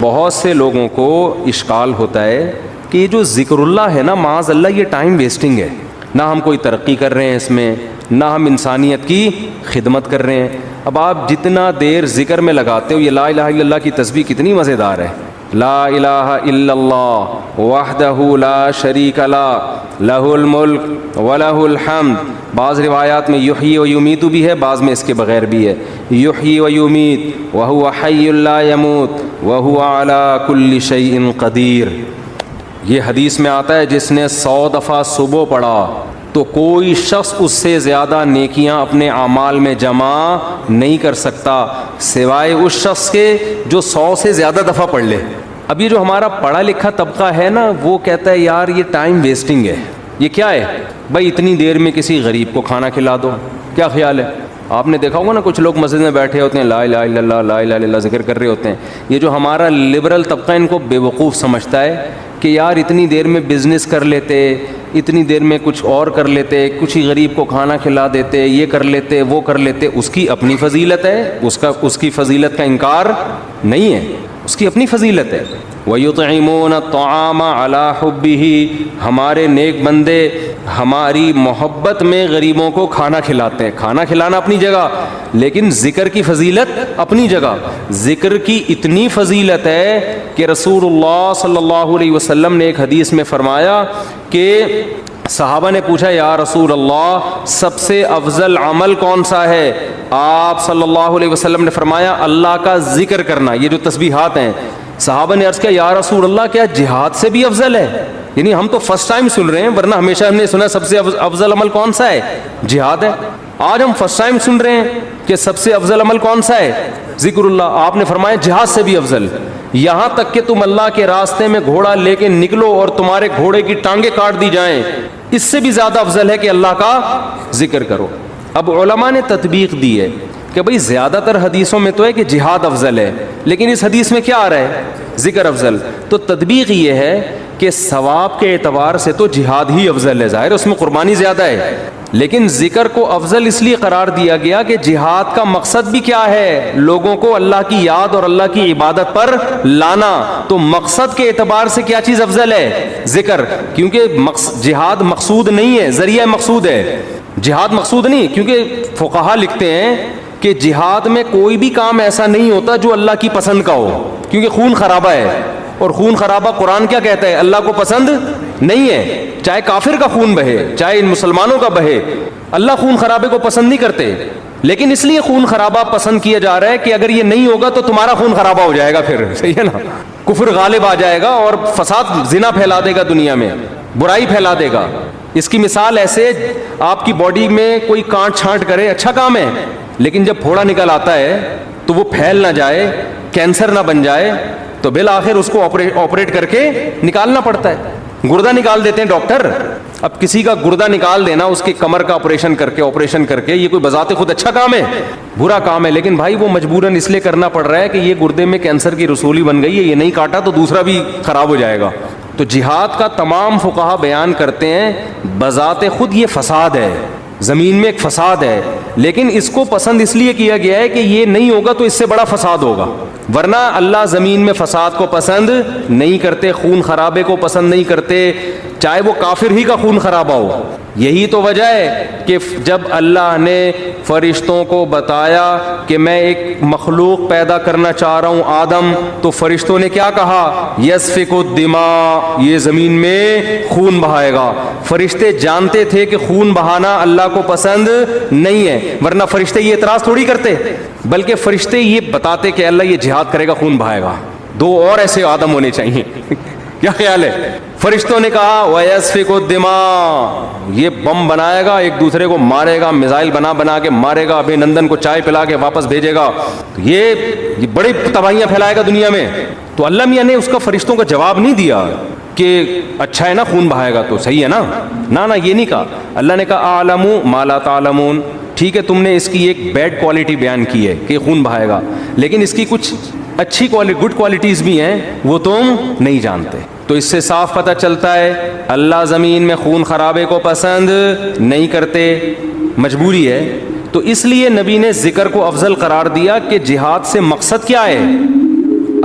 بہت سے لوگوں کو اشکال ہوتا ہے کہ یہ جو ذکر اللہ ہے نا، معاذ اللہ یہ ٹائم ویسٹنگ ہے، نہ ہم کوئی ترقی کر رہے ہیں اس میں، نہ ہم انسانیت کی خدمت کر رہے ہیں۔ اب آپ جتنا دیر ذکر میں لگاتے ہو، یہ لا الہ الا اللہ کی تسبیح کتنی مزیدار ہے، لا الہ الا اللہ وحدہ لا شریک لہ لہ الملک ولہ الحمد۔ بعض روایات میں یحیی و یمیت بھی ہے، بعض میں اس کے بغیر بھی ہے، یحیی و یمیت وہو حی لا یموت وہو علی کل شیء قدیر۔ یہ حدیث میں آتا ہے جس نے 100 دفعہ صبح پڑھا تو کوئی شخص اس سے زیادہ نیکیاں اپنے اعمال میں جمع نہیں کر سکتا سوائے اس شخص کے جو 100 سے زیادہ دفعہ پڑھ لے۔ اب یہ جو ہمارا پڑھا لکھا طبقہ ہے نا، وہ کہتا ہے یار یہ ٹائم ویسٹنگ ہے۔ یہ کیا ہے بھائی، اتنی دیر میں کسی غریب کو کھانا کھلا دو، کیا خیال ہے؟ آپ نے دیکھا ہوگا نا، کچھ لوگ مسجد میں بیٹھے ہوتے ہیں، لا الہ الا اللہ لا الہ الا اللہ ذکر کر رہے ہوتے ہیں۔ یہ جو ہمارا لبرل طبقہ ان کو بے وقوف سمجھتا ہے کہ یار اتنی دیر میں بزنس کر لیتے، اتنی دیر میں کچھ اور کر لیتے، کچھ ہی غریب کو کھانا کھلا دیتے، یہ کر لیتے وہ کر لیتے۔ اس کی اپنی فضیلت ہے، اس کی فضیلت کا انکار نہیں ہے، اس کی اپنی فضیلت ہے۔ وَيُطْعِمُونَ الطَّعَامَ عَلَىٰ حُبِّهِ، ہمارے نیک بندے ہماری محبت میں غریبوں کو کھانا کھلاتے ہیں۔ کھانا کھلانا اپنی جگہ، لیکن ذکر کی فضیلت اپنی جگہ۔ ذکر کی اتنی فضیلت ہے کہ رسول اللہ صلی اللہ علیہ وسلم نے ایک حدیث میں فرمایا کہ صحابہ نے پوچھا یا رسول اللہ سب سے افضل عمل کون سا ہے؟ آپ صلی اللہ علیہ وسلم نے فرمایا اللہ کا ذکر کرنا، یہ جو تسبیحات ہیں۔ صحابہ نے عرض کیا یا رسول اللہ کیا جہاد سے بھی افضل ہے؟ یعنی ہم تو فرسٹ ٹائم سن رہے ہیں، ورنہ ہمیشہ ہم نے سنا سب سے افضل عمل کون سا ہے؟ جہاد ہے۔ آج ہم فرسٹ ٹائم سن رہے ہیں کہ سب سے افضل عمل کون سا ہے؟ ذکر اللہ۔ آپ نے فرمایا جہاد سے بھی افضل، یہاں تک کہ تم اللہ کے راستے میں گھوڑا لے کے نکلو اور تمہارے گھوڑے کی ٹانگیں کاٹ دی جائیں، اس سے بھی زیادہ افضل ہے کہ اللہ کا ذکر کرو۔ اب علماء نے تطبیق دی ہے کہ بھئی زیادہ تر حدیثوں میں تو ہے کہ جہاد افضل ہے، لیکن اس حدیث میں کیا آ رہا ہے؟ ذکر افضل۔ تو تطبیق یہ ہے کہ ثواب کے اعتبار سے تو جہاد ہی افضل ہے، ظاہر اس میں قربانی زیادہ ہے، لیکن ذکر کو افضل اس لیے قرار دیا گیا کہ جہاد کا مقصد بھی کیا ہے؟ لوگوں کو اللہ کی یاد اور اللہ کی عبادت پر لانا۔ تو مقصد کے اعتبار سے کیا چیز افضل ہے؟ ذکر، کیونکہ جہاد مقصود نہیں ہے، ذریعہ مقصود ہے، جہاد مقصود نہیں، کیونکہ فقہا لکھتے ہیں کہ جہاد میں کوئی بھی کام ایسا نہیں ہوتا جو اللہ کی پسند کا ہو، کیونکہ خون خرابہ ہے، اور خون خرابہ قرآن کیا کہتا ہے؟ اللہ کو پسند نہیں ہے۔ چاہے کافر کا خون بہے، چاہے ان مسلمانوں کا بہے، اللہ خون خرابے کو پسند نہیں کرتے، لیکن اس لیے خون خرابہ پسند کیا جا رہا ہے کہ اگر یہ نہیں ہوگا تو تمہارا خون خرابہ ہو جائے گا، پھر صحیح ہے نا، کفر غالب آ جائے گا اور فساد، زنا پھیلا دے گا دنیا میں، برائی پھیلا دے گا۔ اس کی مثال ایسے، آپ کی باڈی میں کوئی کانٹ چھانٹ کرے اچھا کام ہے، لیکن جب پھوڑا نکل آتا ہے تو وہ پھیل نہ جائے، کینسر نہ بن جائے، تو بالآخر اس کو آپریٹ کر کے نکالنا پڑتا ہے۔ گردہ نکال دیتے ہیں ڈاکٹر، اب کسی کا گردہ نکال دینا، اس کی کمر کا آپریشن کر کے، یہ کوئی بذات خود اچھا کام ہے؟ برا کام ہے، لیکن بھائی وہ مجبوراً اس لیے کرنا پڑ رہا ہے کہ یہ گردے میں کینسر کی رسولی بن گئی ہے، یہ نہیں کاٹا تو دوسرا بھی خراب ہو جائے گا۔ تو جہاد کا تمام فقہا بیان کرتے ہیں بذات خود یہ فساد ہے، زمین میں ایک فساد ہے، لیکن اس کو پسند اس لیے کیا گیا ہے کہ یہ نہیں ہوگا تو اس سے بڑا فساد ہوگا، ورنہ اللہ زمین میں فساد کو پسند نہیں کرتے، خون خرابے کو پسند نہیں کرتے، چاہے وہ کافر ہی کا خون خرابہ ہو۔ یہی تو وجہ ہے کہ جب اللہ نے فرشتوں کو بتایا کہ میں ایک مخلوق پیدا کرنا چاہ رہا ہوں آدم، تو فرشتوں نے کیا کہا؟ یسفک الدماء، یہ زمین میں خون بہائے گا۔ فرشتے جانتے تھے کہ خون بہانا اللہ کو پسند نہیں ہے، ورنہ فرشتے یہ اعتراض تھوڑی کرتے، بلکہ فرشتے یہ بتاتے کہ اللہ یہ جہاد کرے گا، خون بہائے گا، دو اور ایسے آدم ہونے چاہیے۔ کیا خیال ہے؟ فرشتوں نے کہا وَيَسْفِكُ الدِّمَاء، یہ بم بنائے گا، ایک دوسرے کو مارے گا، میزائل بنا کے مارے گا، ابھی نندن کو چائے پلا کے واپس بھیجے گا، یہ بڑی تباہیاں پھیلائے گا دنیا میں۔ تو اللہ میاں نے اس کا فرشتوں کا جواب نہیں دیا کہ اچھا ہے نا خون بہائے گا تو صحیح ہے نا، نہ یہ نہیں کہا۔ اللہ نے کہا اعلم ما لا تعلمون، ٹھیک ہے تم نے اس کی ایک بیڈ کوالٹی بیان کی ہے کہ خون بہائے گا، لیکن اس کی کچھ اچھی گڈ کوالٹیز بھی ہیں وہ تم نہیں جانتے۔ تو اس سے صاف پتہ چلتا ہے اللہ زمین میں خون خرابے کو پسند نہیں کرتے، مجبوری ہے۔ تو اس لیے نبی نے ذکر کو افضل قرار دیا کہ جہاد سے مقصد کیا ہے؟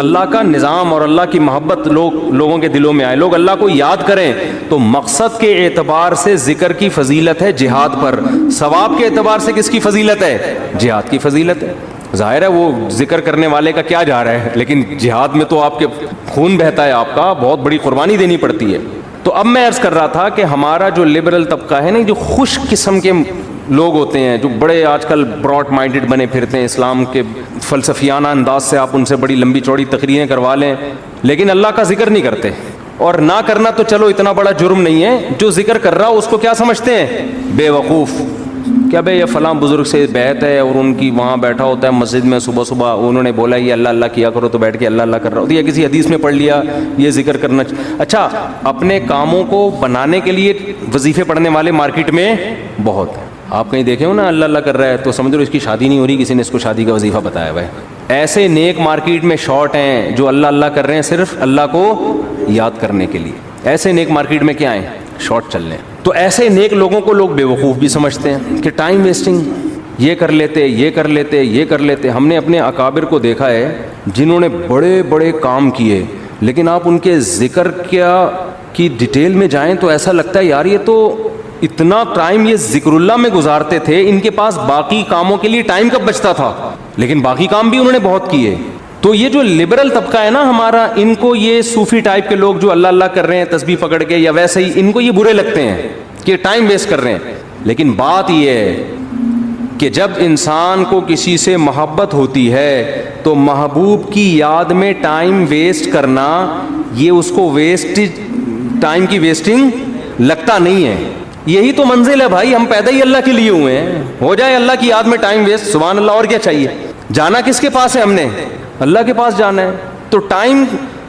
اللہ کا نظام اور اللہ کی محبت لوگوں کے دلوں میں آئے, لوگ اللہ کو یاد کریں, تو مقصد کے اعتبار سے ذکر کی فضیلت ہے جہاد پر, ثواب کے اعتبار سے کس کی فضیلت ہے؟ جہاد کی فضیلت ہے. ظاہر ہے وہ ذکر کرنے والے کا کیا جا رہا ہے, لیکن جہاد میں تو آپ کے خون بہتا ہے, آپ کا بہت بڑی قربانی دینی پڑتی ہے. تو اب میں عرض کر رہا تھا کہ ہمارا جو لبرل طبقہ ہے نا, جو خوش قسم کے لوگ ہوتے ہیں, جو بڑے آج کل براڈ مائنڈڈ بنے پھرتے ہیں, اسلام کے فلسفیانہ انداز سے آپ ان سے بڑی لمبی چوڑی تقریریں کروا لیں, لیکن اللہ کا ذکر نہیں کرتے. اور نہ کرنا تو چلو اتنا بڑا جرم نہیں ہے, جو ذکر کر رہا اس کو کیا سمجھتے ہیں؟ بے وقوف. کیا بھائی یہ فلاں بزرگ سے بیعت ہے اور ان کی وہاں بیٹھا ہوتا ہے مسجد میں, صبح صبح انہوں نے بولا یہ اللہ اللہ کیا کرو تو بیٹھ کے اللہ اللہ کر رہا ہوتا ہے, یا کسی حدیث میں پڑھ لیا یہ ذکر کرنا. اچھا, اپنے کاموں کو بنانے کے لیے وظیفے پڑھنے والے مارکیٹ میں بہت ہیں. آپ کہیں دیکھے ہو نا اللہ اللہ کر رہا ہے تو سمجھ لو اس کی شادی نہیں ہو رہی, کسی نے اس کو شادی کا وظیفہ بتایا ہوا ہے. ایسے نیک مارکیٹ میں شارٹ ہیں جو اللہ اللہ کر رہے ہیں صرف اللہ کو یاد کرنے کے لیے. ایسے نیک مارکیٹ میں کیا ہیں؟ شارٹ چل رہے ہیں. تو ایسے نیک لوگوں کو لوگ بے وقوف بھی سمجھتے ہیں کہ ٹائم ویسٹنگ, یہ کر لیتے یہ کر لیتے یہ کر لیتے. ہم نے اپنے اکابر کو دیکھا ہے جنہوں نے بڑے بڑے کام کیے, لیکن آپ ان کے ذکر کی ڈیٹیل میں جائیں تو ایسا لگتا ہے یار یہ تو اتنا ٹائم یہ ذکر اللہ میں گزارتے تھے, ان کے پاس باقی کاموں کے لیے ٹائم کب بچتا تھا, لیکن باقی کام بھی انہوں نے بہت کیے. تو یہ جو لبرل طبقہ ہے نا ہمارا, ان کو یہ صوفی ٹائپ کے لوگ جو اللہ اللہ کر رہے ہیں تسبیح پکڑ کے یا ویسے ہی, ان کو یہ برے لگتے ہیں کہ ٹائم ویسٹ کر رہے ہیں. لیکن بات یہ ہے کہ جب انسان کو کسی سے محبت ہوتی ہے تو محبوب کی یاد میں ٹائم ویسٹ کرنا یہ اس کو ٹائم کی ویسٹنگ لگتا نہیں ہے. یہی تو منزل ہے بھائی, ہم پیدا ہی اللہ کے لیے ہوئے ہیں, ہو جائے اللہ کی یاد میں ٹائم ویسٹ, سبحان اللہ, اور کیا چاہیے. جانا کس کے پاس ہے ہم نے؟ اللہ کے پاس جانا ہے. تو ٹائم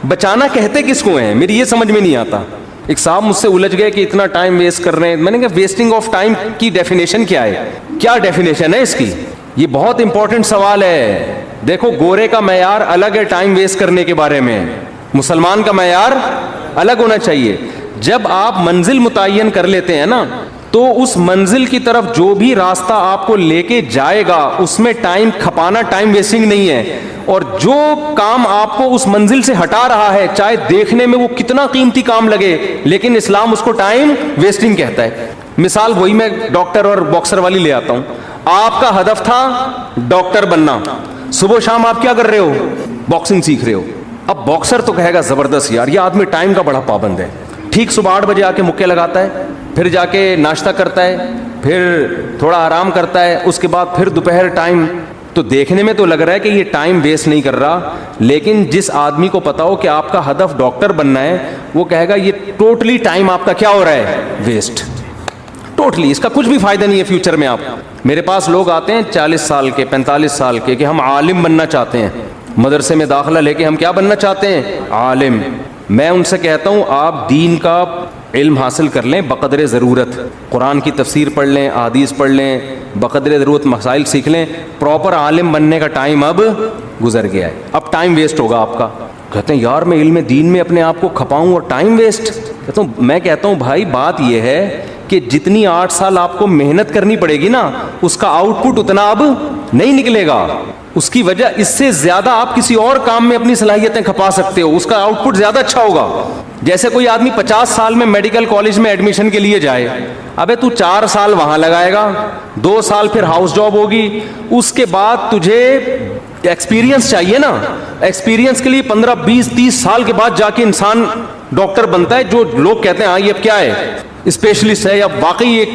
بچانا کہتے کس کو ہیں, میری یہ سمجھ میں نہیں آتا. ایک صاحب مجھ سے الجھ گئے کہ اتنا ٹائم ویسٹ کر رہے ہیں. میں نے کہا ویسٹنگ آف ٹائم کی ڈیفینیشن کیا ہے, کیا ڈیفینیشن ہے اس کی؟ یہ بہت امپورٹنٹ سوال ہے. دیکھو گورے کا معیار الگ ہے ٹائم ویسٹ کرنے کے بارے میں, مسلمان کا معیار الگ ہونا چاہیے. جب آپ منزل متعین کر لیتے ہیں نا تو اس منزل کی طرف جو بھی راستہ آپ کو لے کے جائے گا اس میں ٹائم کھپانا ٹائم ویسٹنگ نہیں ہے. اور جو کام آپ کو اس منزل سے ہٹا رہا ہے چاہے دیکھنے میں وہ کتنا قیمتی کام لگے, لیکن اسلام اس کو ٹائم ویسٹنگ کہتا ہے. مثال وہی میں ڈاکٹر اور باکسر والی لے آتا ہوں. آپ کا ہدف تھا ڈاکٹر بننا, صبح شام آپ کیا کر رہے ہو؟ باکسنگ سیکھ رہے ہو. اب باکسر تو کہے گا زبردست یار یہ آدمی ٹائم کا بڑا پابند ہے, ٹھیک صبح 8 بجے آ کے مکے لگاتا ہے, پھر جا کے ناشتہ کرتا ہے, پھر تھوڑا آرام کرتا ہے, اس کے بعد پھر دوپہر ٹائم. تو دیکھنے میں تو لگ رہا ہے کہ یہ ٹائم ویسٹ نہیں کر رہا, لیکن جس آدمی کو پتا ہو کہ آپ کا ہدف ڈاکٹر بننا ہے وہ کہے گا یہ ٹوٹلی ٹائم آپ کا کیا ہو رہا ہے؟ ویسٹ. ٹوٹلی, اس کا کچھ بھی فائدہ نہیں ہے فیوچر میں. آپ میرے پاس لوگ آتے ہیں 40 سال کے 45 سال کے کہ ہم عالم بننا چاہتے ہیں, مدرسے میں داخلہ لے کے ہم کیا بننا چاہتے ہیں؟ عالم. میں ان سے کہتا ہوں آپ دین کا علم حاصل کر لیں بقدر ضرورت, قرآن کی تفسیر پڑھ لیں, احادیث پڑھ لیں, بقدر ضرورت مسائل سیکھ لیں. پراپر عالم بننے کا ٹائم اب گزر گیا ہے, اب ٹائم ویسٹ ہوگا آپ کا. کہتے ہیں یار میں علم دین میں اپنے آپ کو کھپاؤں اور ٹائم ویسٹ. میں کہتا ہوں بھائی بات یہ ہے کہ جتنی 8 سال آپ کو محنت کرنی پڑے گی نا اس کا آؤٹ پٹ اتنا اب نہیں نکلے گا. اس کی وجہ اس سے زیادہ آپ کسی اور کام میں اپنی صلاحیتیں کھپا سکتے ہو, اس کا آؤٹ پٹ زیادہ اچھا ہوگا. جیسے کوئی آدمی 50 سال میں میڈیکل کالج میں ایڈمیشن کے لیے جائے, ابے تو 4 سال وہاں لگائے گا, 2 سال پھر ہاؤس جاب ہوگی, اس کے بعد تجھے ایکسپیرینس چاہیے نا. ایکسپیرینس کے لیے 15 20 30 سال کے بعد جا کے انسان ڈاکٹر بنتا ہے, جو لوگ کہتے ہیں ہاں یہ اب کیا ہے اسپیشلسٹ ہے یا واقعی ایک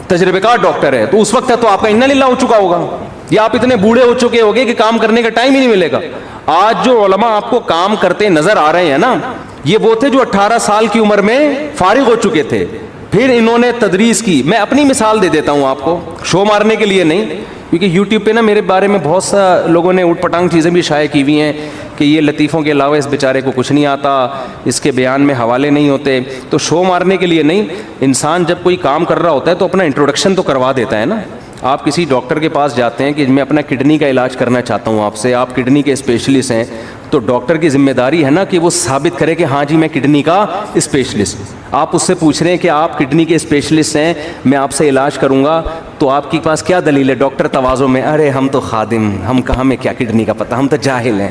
تجربے کار ڈاکٹر ہے. تو اس وقت تو آپ کا انا للہ ہو چکا ہوگا, یا آپ اتنے بوڑھے ہو چکے ہوگے کہ کام کرنے کا ٹائم ہی نہیں ملے گا. آج جو علماء آپ کو کام کرتے نظر آ رہے ہیں نا یہ وہ تھے جو 18 سال کی عمر میں فارغ ہو چکے تھے, پھر انہوں نے تدریس کی. میں اپنی مثال دے دیتا ہوں آپ کو, شو مارنے کے لیے نہیں, کیونکہ یوٹیوب پہ نا میرے بارے میں بہت سا لوگوں نے اوٹ پٹانگ چیزیں بھی شائع کی ہوئی ہیں کہ یہ لطیفوں کے علاوہ اس بیچارے کو کچھ نہیں آتا, اس کے بیان میں حوالے نہیں ہوتے. تو شو مارنے کے لیے نہیں, انسان جب کوئی کام کر رہا ہوتا ہے تو اپنا انٹروڈکشن تو کروا دیتا ہے نا. آپ کسی ڈاکٹر کے پاس جاتے ہیں کہ میں اپنا کڈنی کا علاج کرنا چاہتا ہوں آپ سے, آپ کڈنی کے اسپیشلسٹ ہیں, تو ڈاکٹر کی ذمہ داری ہے نا کہ وہ ثابت کرے کہ ہاں جی میں کڈنی کا اسپیشلسٹ. آپ اس سے پوچھ رہے ہیں کہ آپ کڈنی کے اسپیشلسٹ ہیں, میں آپ سے علاج کروں گا, تو آپ کے پاس کیا دلیل ہے؟ ڈاکٹر تواضع میں, ارے ہم تو خادم, ہم کہاں میں کیا کڈنی کا پتہ, ہم تو جاہل ہیں.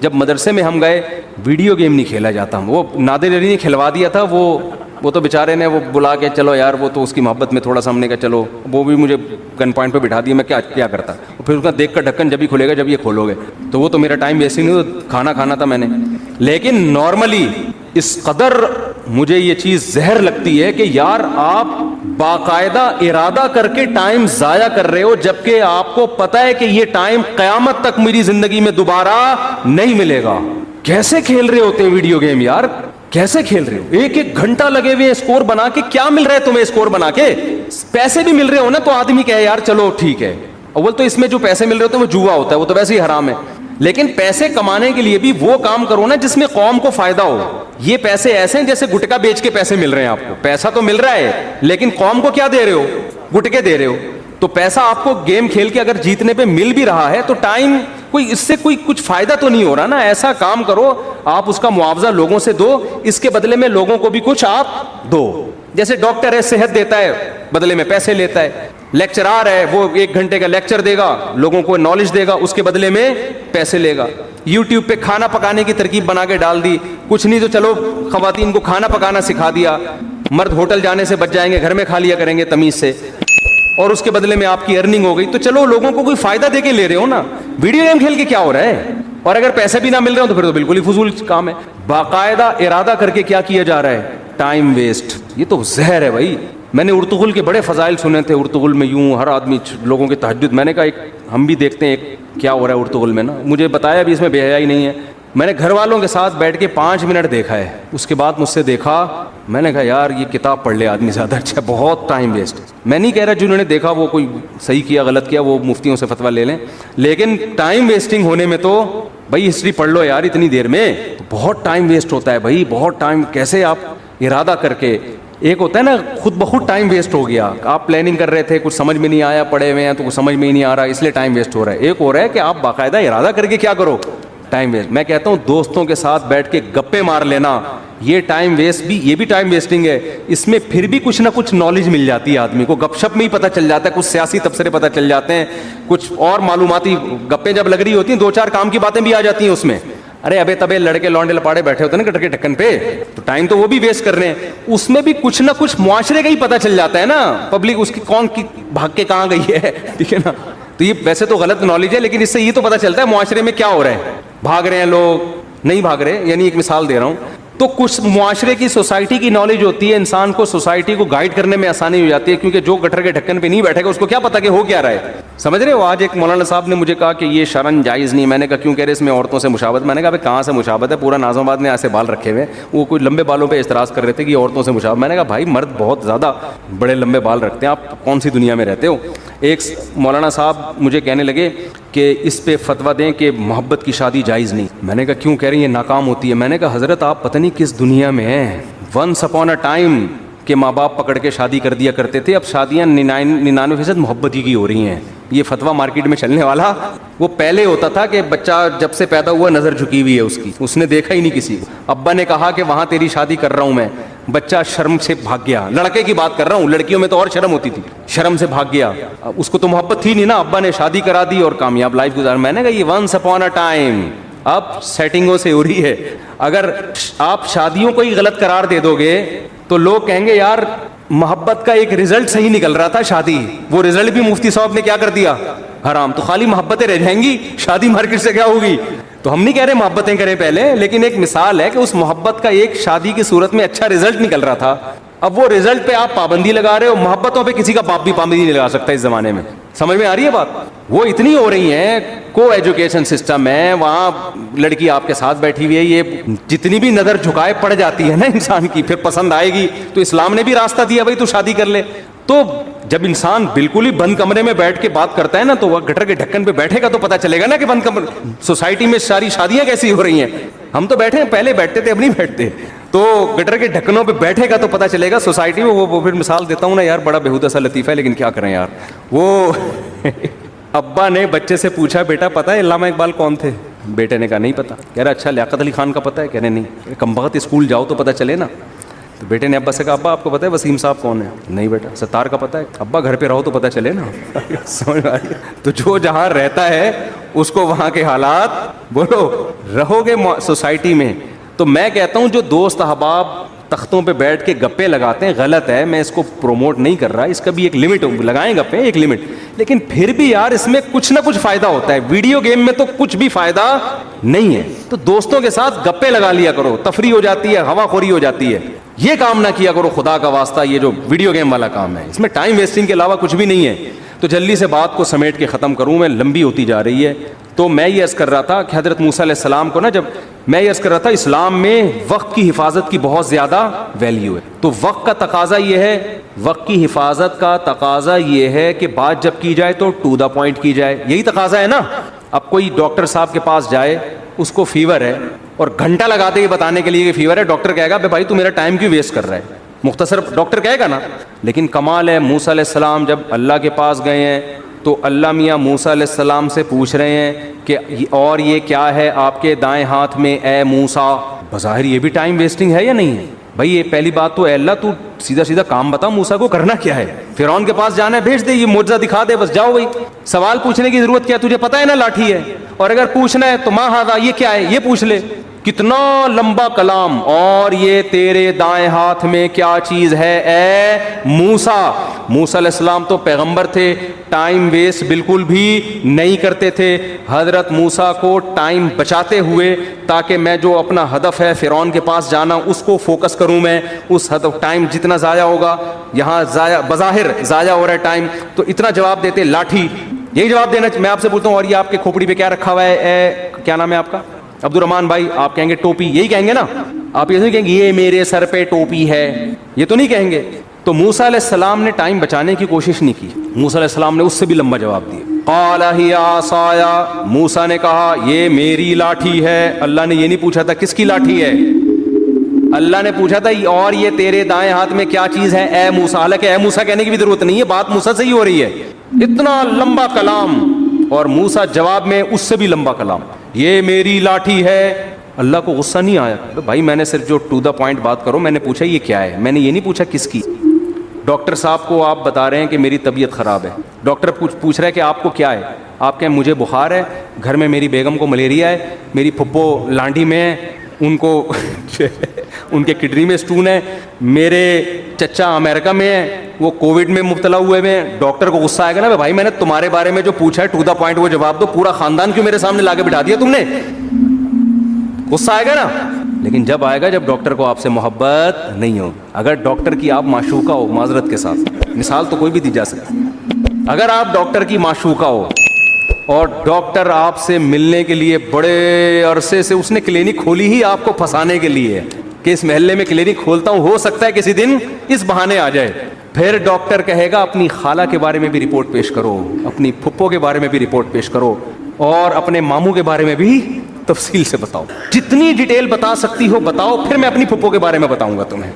جب مدرسے میں ہم گئے ویڈیو گیم نہیں کھیلا جاتا, وہ نادر علی نے کھلوا دیا تھا, وہ تو بیچارے نے وہ بلا کے چلو یار, وہ تو اس کی محبت میں تھوڑا سا ہم نے کہا چلو, وہ بھی مجھے گن پوائنٹ پہ بٹھا دیا, میں کیا کرتا, پھر اس کا دیکھ کر ڈھکن جب ہی کھلے گا جب یہ کھولو گے, تو وہ تو میرا ٹائم ویسٹ نہیں, کھانا کھانا تھا میں نے. لیکن نارملی اس قدر مجھے یہ چیز زہر لگتی ہے کہ یار آپ باقاعدہ ارادہ کر کے ٹائم ضائع کر رہے ہو, جبکہ آپ کو پتہ ہے کہ یہ ٹائم قیامت تک میری زندگی میں دوبارہ نہیں ملے گا. کیسے کھیل رہے ہوتے ہیں ویڈیو گیم یار, کیسے کھیل رہے ہو, ایک گھنٹہ لگے ہوئے اسکور بنا کے, کیا مل رہا ہے تمہیں اسکور بنا کے؟ پیسے بھی مل رہے ہو نا تو آدمی کہے یار چلو ٹھیک ہے. اول تو اس میں جو پیسے مل رہے ہوتے ہیں وہ جوا ہوتا ہے, وہ تو ویسے ہی حرام ہے. لیکن پیسے کمانے کے لیے بھی وہ کام کرو نا جس میں قوم کو فائدہ ہو. یہ پیسے ایسے ہیں جیسے گٹکا بیچ کے پیسے مل رہے ہیں آپ کو, پیسہ تو مل رہا ہے لیکن قوم کو کیا دے رہے ہو, گٹکے دے رہے ہو. تو پیسہ آپ کو گیم کھیل کے اگر جیتنے پہ مل بھی رہا ہے تو ٹائم کوئی اس سے کوئی کچھ فائدہ تو نہیں ہو رہا نا. ایسا کام کرو آپ اس کا معاوضہ لوگوں سے دو, اس کے بدلے میں لوگوں کو بھی کچھ آپ دو. جیسے ڈاکٹر ہے صحت دیتا ہے بدلے میں پیسے لیتا ہے, لیکچرار ہے وہ 1 گھنٹے کا لیکچر دے گا, لوگوں کو نالج دے گا, اس کے بدلے میں پیسے لے گا. یوٹیوب پہ کھانا پکانے کی ترکیب بنا کے ڈال دی, کچھ نہیں تو چلو خواتین کو کھانا پکانا سکھا دیا, مرد ہوٹل جانے سے بچ جائیں گے, گھر میں کھا لیا کریں گے تمیز سے, اور اس کے بدلے میں آپ کی ارننگ ہو گئی. تو چلو لوگوں کو کوئی فائدہ دے کے لے رہے ہو نا, ویڈیو گیم کھیل کے کیا ہو رہا ہے؟ اور اگر پیسے بھی نہ مل رہے ہو تو پھر تو بالکل ہی فضول کام ہے. باقاعدہ ارادہ کر کے کیا کیا جا رہا ہے, ٹائم ویسٹ. یہ تو زہر ہے بھائی. میں نے ارطغرل کے بڑے فضائل سنے تھے, ارطغرل میں یوں ہر آدمی لوگوں کے تہجد, میں نے کہا ایک ہم بھی دیکھتے ہیں کیا ہو رہا ہے ارطغرل میں نا. مجھے بتایا بھی اس میں بے حیائی نہیں ہے. میں نے گھر والوں کے ساتھ بیٹھ کے 5 منٹ دیکھا ہے, اس کے بعد مجھ سے دیکھا, میں نے کہا یار یہ کتاب پڑھ لے آدمی زیادہ اچھا, بہت ٹائم ویسٹ. میں نہیں کہہ رہا جنہوں نے دیکھا وہ کوئی صحیح کیا غلط کیا, وہ مفتیوں سے فتویٰ لے لیں, لیکن ٹائم ویسٹنگ ہونے میں تو بھائی ہسٹری پڑھ لو یار اتنی دیر میں, تو بہت ٹائم ویسٹ ہوتا ہے بھائی, بہت ٹائم. کیسے آپ ارادہ کر کے, ایک ہوتا ہے نا خود بخود ٹائم ویسٹ ہو گیا, آپ پلاننگ کر رہے تھے کچھ سمجھ میں نہیں آیا, پڑھے ہوئے ہیں تو کچھ سمجھ میں ہی نہیں آ رہا اس لیے ٹائم ویسٹ ہو رہا ہے. ایک ہو رہا ہے کہ آپ باقاعدہ ارادہ کر کے کیا کرو, ٹائم ویسٹ. میں کہتا ہوں دوستوں کے ساتھ بیٹھ کے گپے مار لینا, یہ ٹائم ویسٹ بھی, یہ بھی ٹائم ویسٹنگ ہے. اس میں پھر بھی کچھ نہ کچھ نالج مل جاتی ہے آدمی کو, گپ شپ میں ہی پتہ چل جاتا ہے, کچھ سیاسی تبصرے پتہ چل جاتے ہیں, کچھ اور معلوماتی گپیں جب لگ رہی ہوتی ہیں 2-4 کام کی باتیں بھی آ جاتی ہیں اس میں. ارے ابے تبے لڑکے لونڈے لپاڑے بیٹھے ہوتے ہیں نا گٹر کے ڈھکن پہ, تو ٹائم تو وہ بھی ویسٹ کر رہے ہیں. اس میں بھی کچھ نہ کچھ معاشرے کا ہی پتہ چل جاتا ہے نا, پبلک اس کی کون کی بھاگ کے کہاں گئی ہے, ٹھیک ہے نا. تو یہ ویسے تو غلط نالج ہے, لیکن اس سے یہ تو پتہ چلتا ہے معاشرے میں کیا ہو رہا ہے, بھاگ رہے ہیں لوگ, نہیں بھاگ رہے, یعنی ایک مثال دے رہا ہوں. تو کچھ معاشرے کی سوسائٹی کی نالج ہوتی ہے, انسان کو سوسائٹی کو گائیڈ کرنے میں آسانی ہو جاتی ہے, کیونکہ جو گٹر کے ڈھکن پہ نہیں بیٹھے گا اس کو کیا پتا کہ ہو کیا رہا ہے, سمجھ رہے ہو. آج ایک مولانا صاحب نے مجھے کہا کہ یہ شرعن جائز نہیں. میں نے کہا کیوں کہہ رہے اس میں عورتوں سے مشابہت. میں نے کہا کہاں سے مشابہت ہے, پورا ناظم آباد نے ایسے بال رکھے ہوئے, وہ کوئی لمبے بالوں پہ اعتراض کر رہے تھے کہ یہ عورتوں سے مشابہت. میں نے کہا بھائی مرد بہت زیادہ بڑے لمبے بال رکھتے ہیں, آپ کون سی دنیا میں رہتے ہو. ایک مولانا صاحب مجھے کہنے لگے کہ اس پہ فتویٰ دیں کہ محبت کی شادی جائز نہیں. میں نے کہا کیوں کہہ رہی ہیں ناکام ہوتی ہے. میں نے کہا حضرت آپ پتہ نہیں کس دنیا میں ہیں. ونس اپون اے ٹائم کہ ماں باپ پکڑ کے شادی کر دیا کرتے تھے, اب شادیاں 99% محبت ہی کی ہو رہی ہیں. یہ فتویٰ مارکیٹ میں چلنے والا, وہ پہلے ہوتا تھا کہ بچہ جب سے پیدا ہوا نظر جھکی ہوئی ہے اس کی, اس نے دیکھا ہی نہیں کسی کو. ابا نے کہا کہ وہاں تیری شادی کر رہا ہوں میں, بچہ شرم سے بھاگ گیا. لڑکے کی بات کر رہا ہوں, لڑکیوں میں تو اور شرم ہوتی تھی, شرم سے بھاگ گیا. اس کو تو محبت تھی نہیں نا, ابا نے شادی کرا دی اور کامیاب لائف گزار. میں نے کہا یہ ونس اپون اے ٹائم اب سیٹنگوں سے ہو رہی ہے. اگر آپ شادیوں کو ہی غلط قرار دے دو گے تو لوگ کہیں گے یار محبت کا ایک رزلٹ صحیح نکل رہا تھا شادی, وہ رزلٹ بھی مفتی صاحب نے کیا کر دیا, حرام. تو خالی محبتیں رہ جائیں گی, شادی مارکیٹ سے کیا ہوگی. تو ہم نہیں کہہ رہے محبتیں کریں پہلے, لیکن ایک مثال ہے کہ اس محبت کا ایک شادی کی صورت میں اچھا رزلٹ نکل رہا تھا. اب وہ رزلٹ پہ آپ پابندی لگا رہے ہو, محبتوں پہ کسی کا باپ بھی پابندی نہیں لگا سکتا اس زمانے میں. سمجھ میں آ رہی ہے بات. وہ اتنی ہو رہی ہیں, کو ایجوکیشن سسٹم ہے, وہاں لڑکی آپ کے ساتھ بیٹھی ہوئی ہے, یہ جتنی بھی نظر جھکائے پڑ جاتی ہے نا انسان کی, پھر پسند آئے گی. تو اسلام نے بھی راستہ دیا بھائی تو شادی کر لے. تو جب انسان بالکل ہی بند کمرے میں بیٹھ کے بات کرتا ہے نا, تو وہ گٹر کے ڈھکن پہ بیٹھے گا تو پتہ چلے گا نا کہ بند کمرے سوسائٹی میں ساری شادیاں کیسی ہو رہی ہیں. ہم تو بیٹھے ہیں, پہلے بیٹھتے تھے اب نہیں بیٹھتے. تو گٹر کے ڈھکنوں پہ بیٹھے گا تو پتہ چلے گا سوسائٹی میں. وہ پھر مثال دیتا ہوں نا یار, بڑا بےہودہ سا لطیفہ ہے لیکن کیا کریں یار. وہ ابا نے بچے سے پوچھا بیٹا پتہ ہے علامہ اقبال کون تھے؟ بیٹے نے کہا نہیں پتا. کہہ رہا اچھا لیاقت علی خان کا پتہ ہے؟ کہہ رہے نہیں. کم بخت اسکول جاؤ تو پتہ چلے نا. تو بیٹے نے ابا سے کہا ابا آپ کو پتہ ہے وسیم صاحب کون ہے؟ نہیں بیٹا. ستار کا پتہ ہے. ابا گھر پہ رہو تو پتہ چلے نا. سمجھ آئی؟ تو جو جہاں رہتا ہے اس کو وہاں کے حالات بولو. رہو گے سوسائٹی میں. تو میں کہتا ہوں جو دوست احباب تختوں پہ بیٹھ کے گپے لگاتے ہیں غلط ہے, میں اس کو پروموٹ نہیں کر رہا, اس کا بھی ایک لمٹ لگائیں گپے, ایک لمٹ, لیکن پھر بھی یار اس میں کچھ نہ کچھ فائدہ ہوتا ہے. ویڈیو گیم میں تو کچھ بھی فائدہ نہیں ہے, تو دوستوں کے ساتھ گپے لگا لیا کرو, تفریح ہو جاتی ہے, ہوا خوری ہو جاتی ہے. یہ کام نہ کیا کرو خدا کا واسطہ, یہ جو ویڈیو گیم والا کام ہے اس میں ٹائم ویسٹنگ کے علاوہ کچھ بھی نہیں ہے. تو جلدی سے بات کو سمیٹ کے ختم کروں, میں لمبی ہوتی جا رہی ہے. تو میں یہ عرض کر رہا تھا کہ حضرت موسیٰ علیہ السلام کو نا, جب میں یہ عرض کر رہا تھا اسلام میں وقت کی حفاظت کی بہت زیادہ ویلیو ہے. تو وقت کا تقاضا یہ ہے, وقت کی حفاظت کا تقاضا یہ ہے کہ بات جب کی جائے تو ٹو دا پوائنٹ کی جائے. یہی تقاضا ہے نا. اب کوئی ڈاکٹر صاحب کے پاس جائے, اس کو فیور ہے اور گھنٹہ لگا دے یہ بتانے کے لیے کہ فیور ہے, ڈاکٹر کہے گا بھائی تو میرا ٹائم کیوں ویسٹ کر رہا ہے, مختصر ڈاکٹر کہے گا نا. لیکن کمال ہے, موسیٰ علیہ السلام جب اللہ کے پاس گئے ہیں تو اللہ میاں موسیٰ علیہ السلام سے پوچھ رہے ہیں کہ اور یہ کیا ہے آپ کے دائیں ہاتھ میں اے موسیٰ. بظاہر یہ بھی ٹائم ویسٹنگ ہے یا نہیں ہے بھائی؟ یہ پہلی بات تو اے اللہ تو سیدھا سیدھا کام بتا, موسیٰ کو کرنا کیا ہے؟ فرعون کے پاس جانا ہے, بھیج دے, یہ معجزہ دکھا دے, بس جاؤ بھائی. سوال پوچھنے کی ضرورت کیا ہے؟ تجھے پتہ ہے نا لاٹھی ہے, اور اگر پوچھنا ہے تو ما ھذا, یہ کیا ہے, یہ پوچھ لے. کتنا لمبا کلام, اور یہ تیرے دائیں ہاتھ میں کیا چیز ہے اے موسیٰ. موسیٰ علیہ السلام تو پیغمبر تھے, ٹائم ویسٹ بالکل بھی نہیں کرتے تھے. حضرت موسیٰ کو ٹائم بچاتے ہوئے, تاکہ میں جو اپنا ہدف ہے فرعون کے پاس جانا اس کو فوکس کروں, میں اس ہدف, ٹائم جتنا ضائع ہوگا یہاں ضائع, بظاہر ضائع ہو رہا ہے ٹائم, تو اتنا جواب دیتے لاٹھی. یہی جواب دینا میں آپ سے پوچھتا ہوں, اور یہ آپ کے کھوپڑی پہ کیا رکھا ہوا ہے اے, کیا نام ہے آپ کا؟ عبد الرحمان بھائی. آپ کہیں گے ٹوپی, یہی کہیں گے نا آپ, یہ نہیں کہیں گے یہ میرے سر پہ ٹوپی ہے, یہ تو نہیں کہیں گے. تو موسیٰ علیہ السلام نے ٹائم بچانے کی کوشش نہیں کی. موسیٰ علیہ السلام نے اس سے بھی لمبا جواب دیا. قال ہی عصای, موسیٰ نے کہا یہ میری لاٹھی ہے. اللہ نے یہ نہیں پوچھا تھا کس کی لاٹھی ہے, اللہ نے پوچھا تھا اور یہ تیرے دائیں ہاتھ میں کیا چیز ہے اے موسیٰ. حالانکہ اے موسیٰ کہنے کی بھی ضرورت نہیں ہے, بات موسیٰ سے ہی ہو رہی ہے. اتنا لمبا کلام, اور موسیٰ جواب میں اس سے بھی لمبا کلام, یہ میری لاٹھی ہے. اللہ کو غصہ نہیں آیا, بھائی میں نے صرف جو ٹو دا پوائنٹ بات کرو, میں نے پوچھا یہ کیا ہے, میں نے یہ نہیں پوچھا کس کی. ڈاکٹر صاحب کو آپ بتا رہے ہیں کہ میری طبیعت خراب ہے, ڈاکٹر پوچھ رہا ہے کہ آپ کو کیا ہے, آپ کہیں مجھے بخار ہے, گھر میں میری بیگم کو ملیریا ہے, میری پھپھو لانڈی میں ہے, ان کو ان کے کڈنی میں اسٹون ہے, میرے چچا امریکہ میں ہے, وہ کووڈ میں مبتلا ہوئے ہیں. ڈاکٹر کو غصہ آئے گا نا, بھائی میں نے تمہارے بارے میں جو پوچھا ہے ٹو دا پوائنٹ وہ جواب دو, پورا خاندان کیوں میرے سامنے لا کے بٹھا دیا تم نے, غصہ آئے گا نا. لیکن جب آئے گا جب ڈاکٹر کو آپ سے محبت نہیں ہو. اگر ڈاکٹر کی آپ معشوقہ ہو, معذرت کے ساتھ مثال تو کوئی بھی دی جا سکتی, اگر آپ ڈاکٹر کی معشوقہ ہو اور ڈاکٹر آپ سے ملنے کے لیے بڑے عرصے سے, اس نے کلینک کھولی ہی آپ کو پھنسانے کے لیے کہ اس محلے میں کلینک کھولتا ہوں, ہو سکتا ہے کسی دن اس بہانے آ جائے. پھر ڈاکٹر کہے گا اپنی خالہ کے بارے میں بھی رپورٹ پیش کرو, اپنی پھپھو کے بارے میں بھی رپورٹ پیش کرو, اور اپنے ماموں کے بارے میں بھی تفصیل سے بتاؤ, جتنی ڈیٹیل بتا سکتی ہو بتاؤ, پھر میں اپنی پھپھو کے بارے میں بتاؤں گا تمہیں.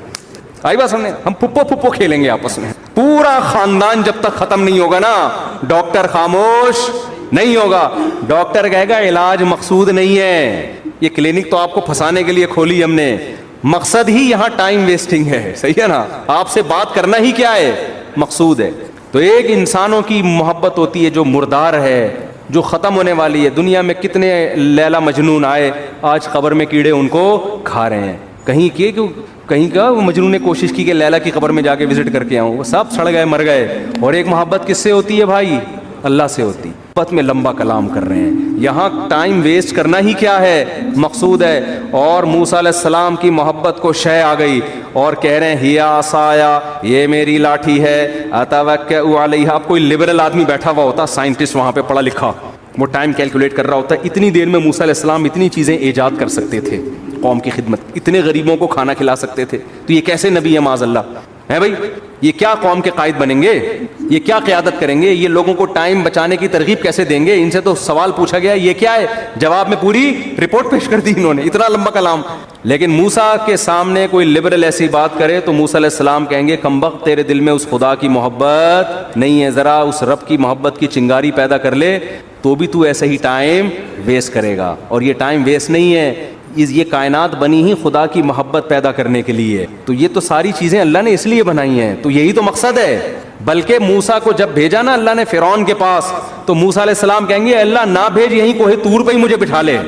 آئی بات سمجھے, ہم پھپھو کھیلیں گے آپس میں, پورا خاندان جب تک ختم نہیں ہوگا نا ڈاکٹر خاموش نہیں ہوگا. ڈاکٹر کہے گا علاج مقصود نہیں ہے, یہ کلینک تو آپ کو پھنسانے کے لیے کھولی ہم نے, مقصد ہی یہاں ٹائم ویسٹنگ ہے. صحیح ہے نا, آپ سے بات کرنا ہی کیا ہے, مقصود ہے. تو ایک انسانوں کی محبت ہوتی ہے جو مردار ہے, جو ختم ہونے والی ہے. دنیا میں کتنے لیلا مجنون آئے, آج قبر میں کیڑے ان کو کھا رہے ہیں. کہیں کا وہ مجنون نے کوشش کی کہ لیلا کی قبر میں جا کے وزٹ کر کے آؤں, وہ سب سڑ گئے, مر گئے. اور ایک محبت کس سے ہوتی ہے بھائی, اللہ سے ہوتی. محبت میں لمبا کلام کر رہے ہیں, یہاں ٹائم ویسٹ کرنا ہی کیا ہے, مقصود ہے. اور موسیٰ علیہ السلام کی محبت کو شے آ گئی اور کہہ رہے ہیں ہی عصایا, یہ میری لاٹھی ہے, اتوکئ علیہا. اب کوئی لبرل آدمی بیٹھا ہوا ہوتا, سائنٹسٹ وہاں پہ پڑھا لکھا, وہ ٹائم کیلکولیٹ کر رہا ہوتا, اتنی دیر میں موسیٰ علیہ السلام اتنی چیزیں ایجاد کر سکتے تھے قوم کی خدمت, اتنے غریبوں کو کھانا کھلا سکتے تھے. تو یہ کیسے نبی ہے معاذ اللہ ہے بھائی, یہ کیا قوم کے قائد بنیں گے, یہ کیا قیادت کریں گے, یہ لوگوں کو ٹائم بچانے کی ترغیب کیسے دیں گے. ان سے تو سوال پوچھا گیا یہ کیا ہے, جواب میں پوری رپورٹ پیش کر دی انہوں نے, اتنا لمبا کلام. لیکن موسیٰ کے سامنے کوئی لبرل ایسی بات کرے تو موسیٰ علیہ السلام کہیں گے کمبخت تیرے دل میں اس خدا کی محبت نہیں ہے, ذرا اس رب کی محبت کی چنگاری پیدا کر لے تو بھی تو ایسے ہی ٹائم ویسٹ کرے گا. اور یہ ٹائم ویسٹ نہیں ہے, یہ کائنات بنی ہی خدا کی محبت پیدا کرنے کے لیے. تو یہ تو ساری چیزیں اللہ نے اس لیے بنائی ہیں, تو یہی تو مقصد ہے. بلکہ موسیٰ کو جب بھیجا نا اللہ نے فرعون کے پاس, تو موسیٰ علیہ السلام کہیں گے اللہ نہ بھیج, یہیں کوہ طور پہ ہی مجھے بٹھا لے.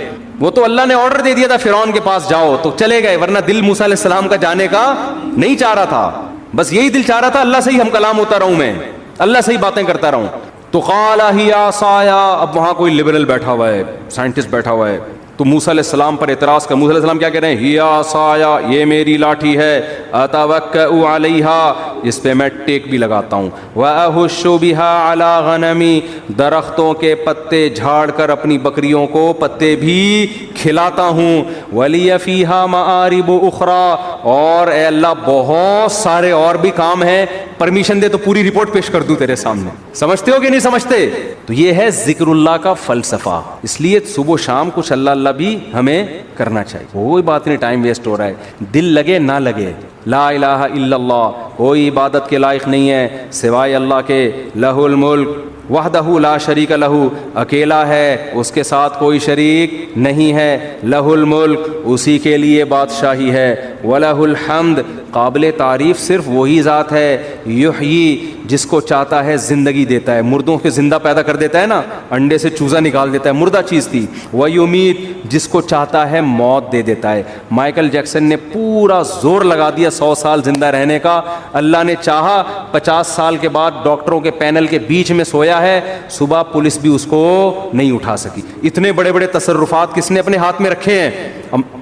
وہ تو اللہ نے آرڈر دے دیا تھا فرعون کے پاس جاؤ, تو چلے گئے, ورنہ دل موسیٰ علیہ السلام کا جانے کا نہیں چاہ رہا تھا. بس یہی دل چاہ رہا تھا اللہ سے ہی ہم کلام ہوتا رہوں, میں اللہ سے ہی باتیں کرتا رہوں. تو قال ہی عصایا, اب وہاں کوئی لبرل بیٹھا ہوا ہے, سائنٹسٹ بیٹھا ہوا ہے, تو موسیٰ علیہ السلام پر اعتراض کر. موسیٰ علیہ السلام کیا کہہ رہے ہیں, ہی عصایا, یہ میری لاٹھی ہے, اتوکأ علیہا, اس پہ میں ٹیک بھی لگاتا ہوں, واہش بہا علی غنمی, درختوں کے پتے جھاڑ کر اپنی بکریوں کو پتے بھی کھلاتا ہوں, ولی فیہا مآرب اخری, اور اے اللہ بہت سارے اور بھی کام ہیں, پرمیشن دے تو پوری رپورٹ پیش کر دوں تیرے سامنے. سمجھتے ہو کہ نہیں سمجھتے؟ تو یہ ہے ذکر اللہ کا فلسفہ. اس لیے صبح و شام کچھ اللہ اللہ بھی ہمیں کرنا چاہیے. کوئی بات نہیں ٹائم ویسٹ ہو رہا ہے, دل لگے نہ لگے, لا الہ الا اللہ, کوئی عبادت کے لائق نہیں ہے سوائے اللہ کے, لہ الملک وحدہ لا شریک لہ, اکیلا ہے, اس کے ساتھ کوئی شریک نہیں ہے, لہ الملک, اسی کے لیے بادشاہی ہے, ولہ الحمد, قابل تعریف صرف وہی ذات ہے, یحیی, جس کو چاہتا ہے زندگی دیتا ہے, مردوں کے زندہ پیدا کر دیتا ہے نا, انڈے سے چوزا نکال دیتا ہے, مردہ چیز تھی, ویمیت, جس کو چاہتا ہے موت دے دیتا ہے. مائیکل جیکسن نے پورا زور لگا دیا 100 سال زندہ رہنے کا, اللہ نے چاہا 50 سال کے بعد ڈاکٹروں کے پینل کے بیچ میں سویا ہے, صبح پولیس بھی اس کو نہیں اٹھا سکی. اتنے بڑے بڑے تصرفات کس نے اپنے ہاتھ میں رکھے ہیں؟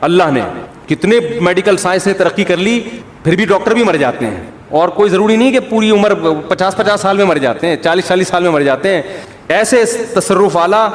اللہ نے. کتنے میڈیکل سائنس نے ترقی کر لی, پھر بھی ڈاکٹر بھی مر جاتے ہیں, اور کوئی ضروری نہیں کہ پوری عمر 50 سال میں مر جاتے ہیں, 40 سال میں مر جاتے ہیں. ایسے تصرف والا,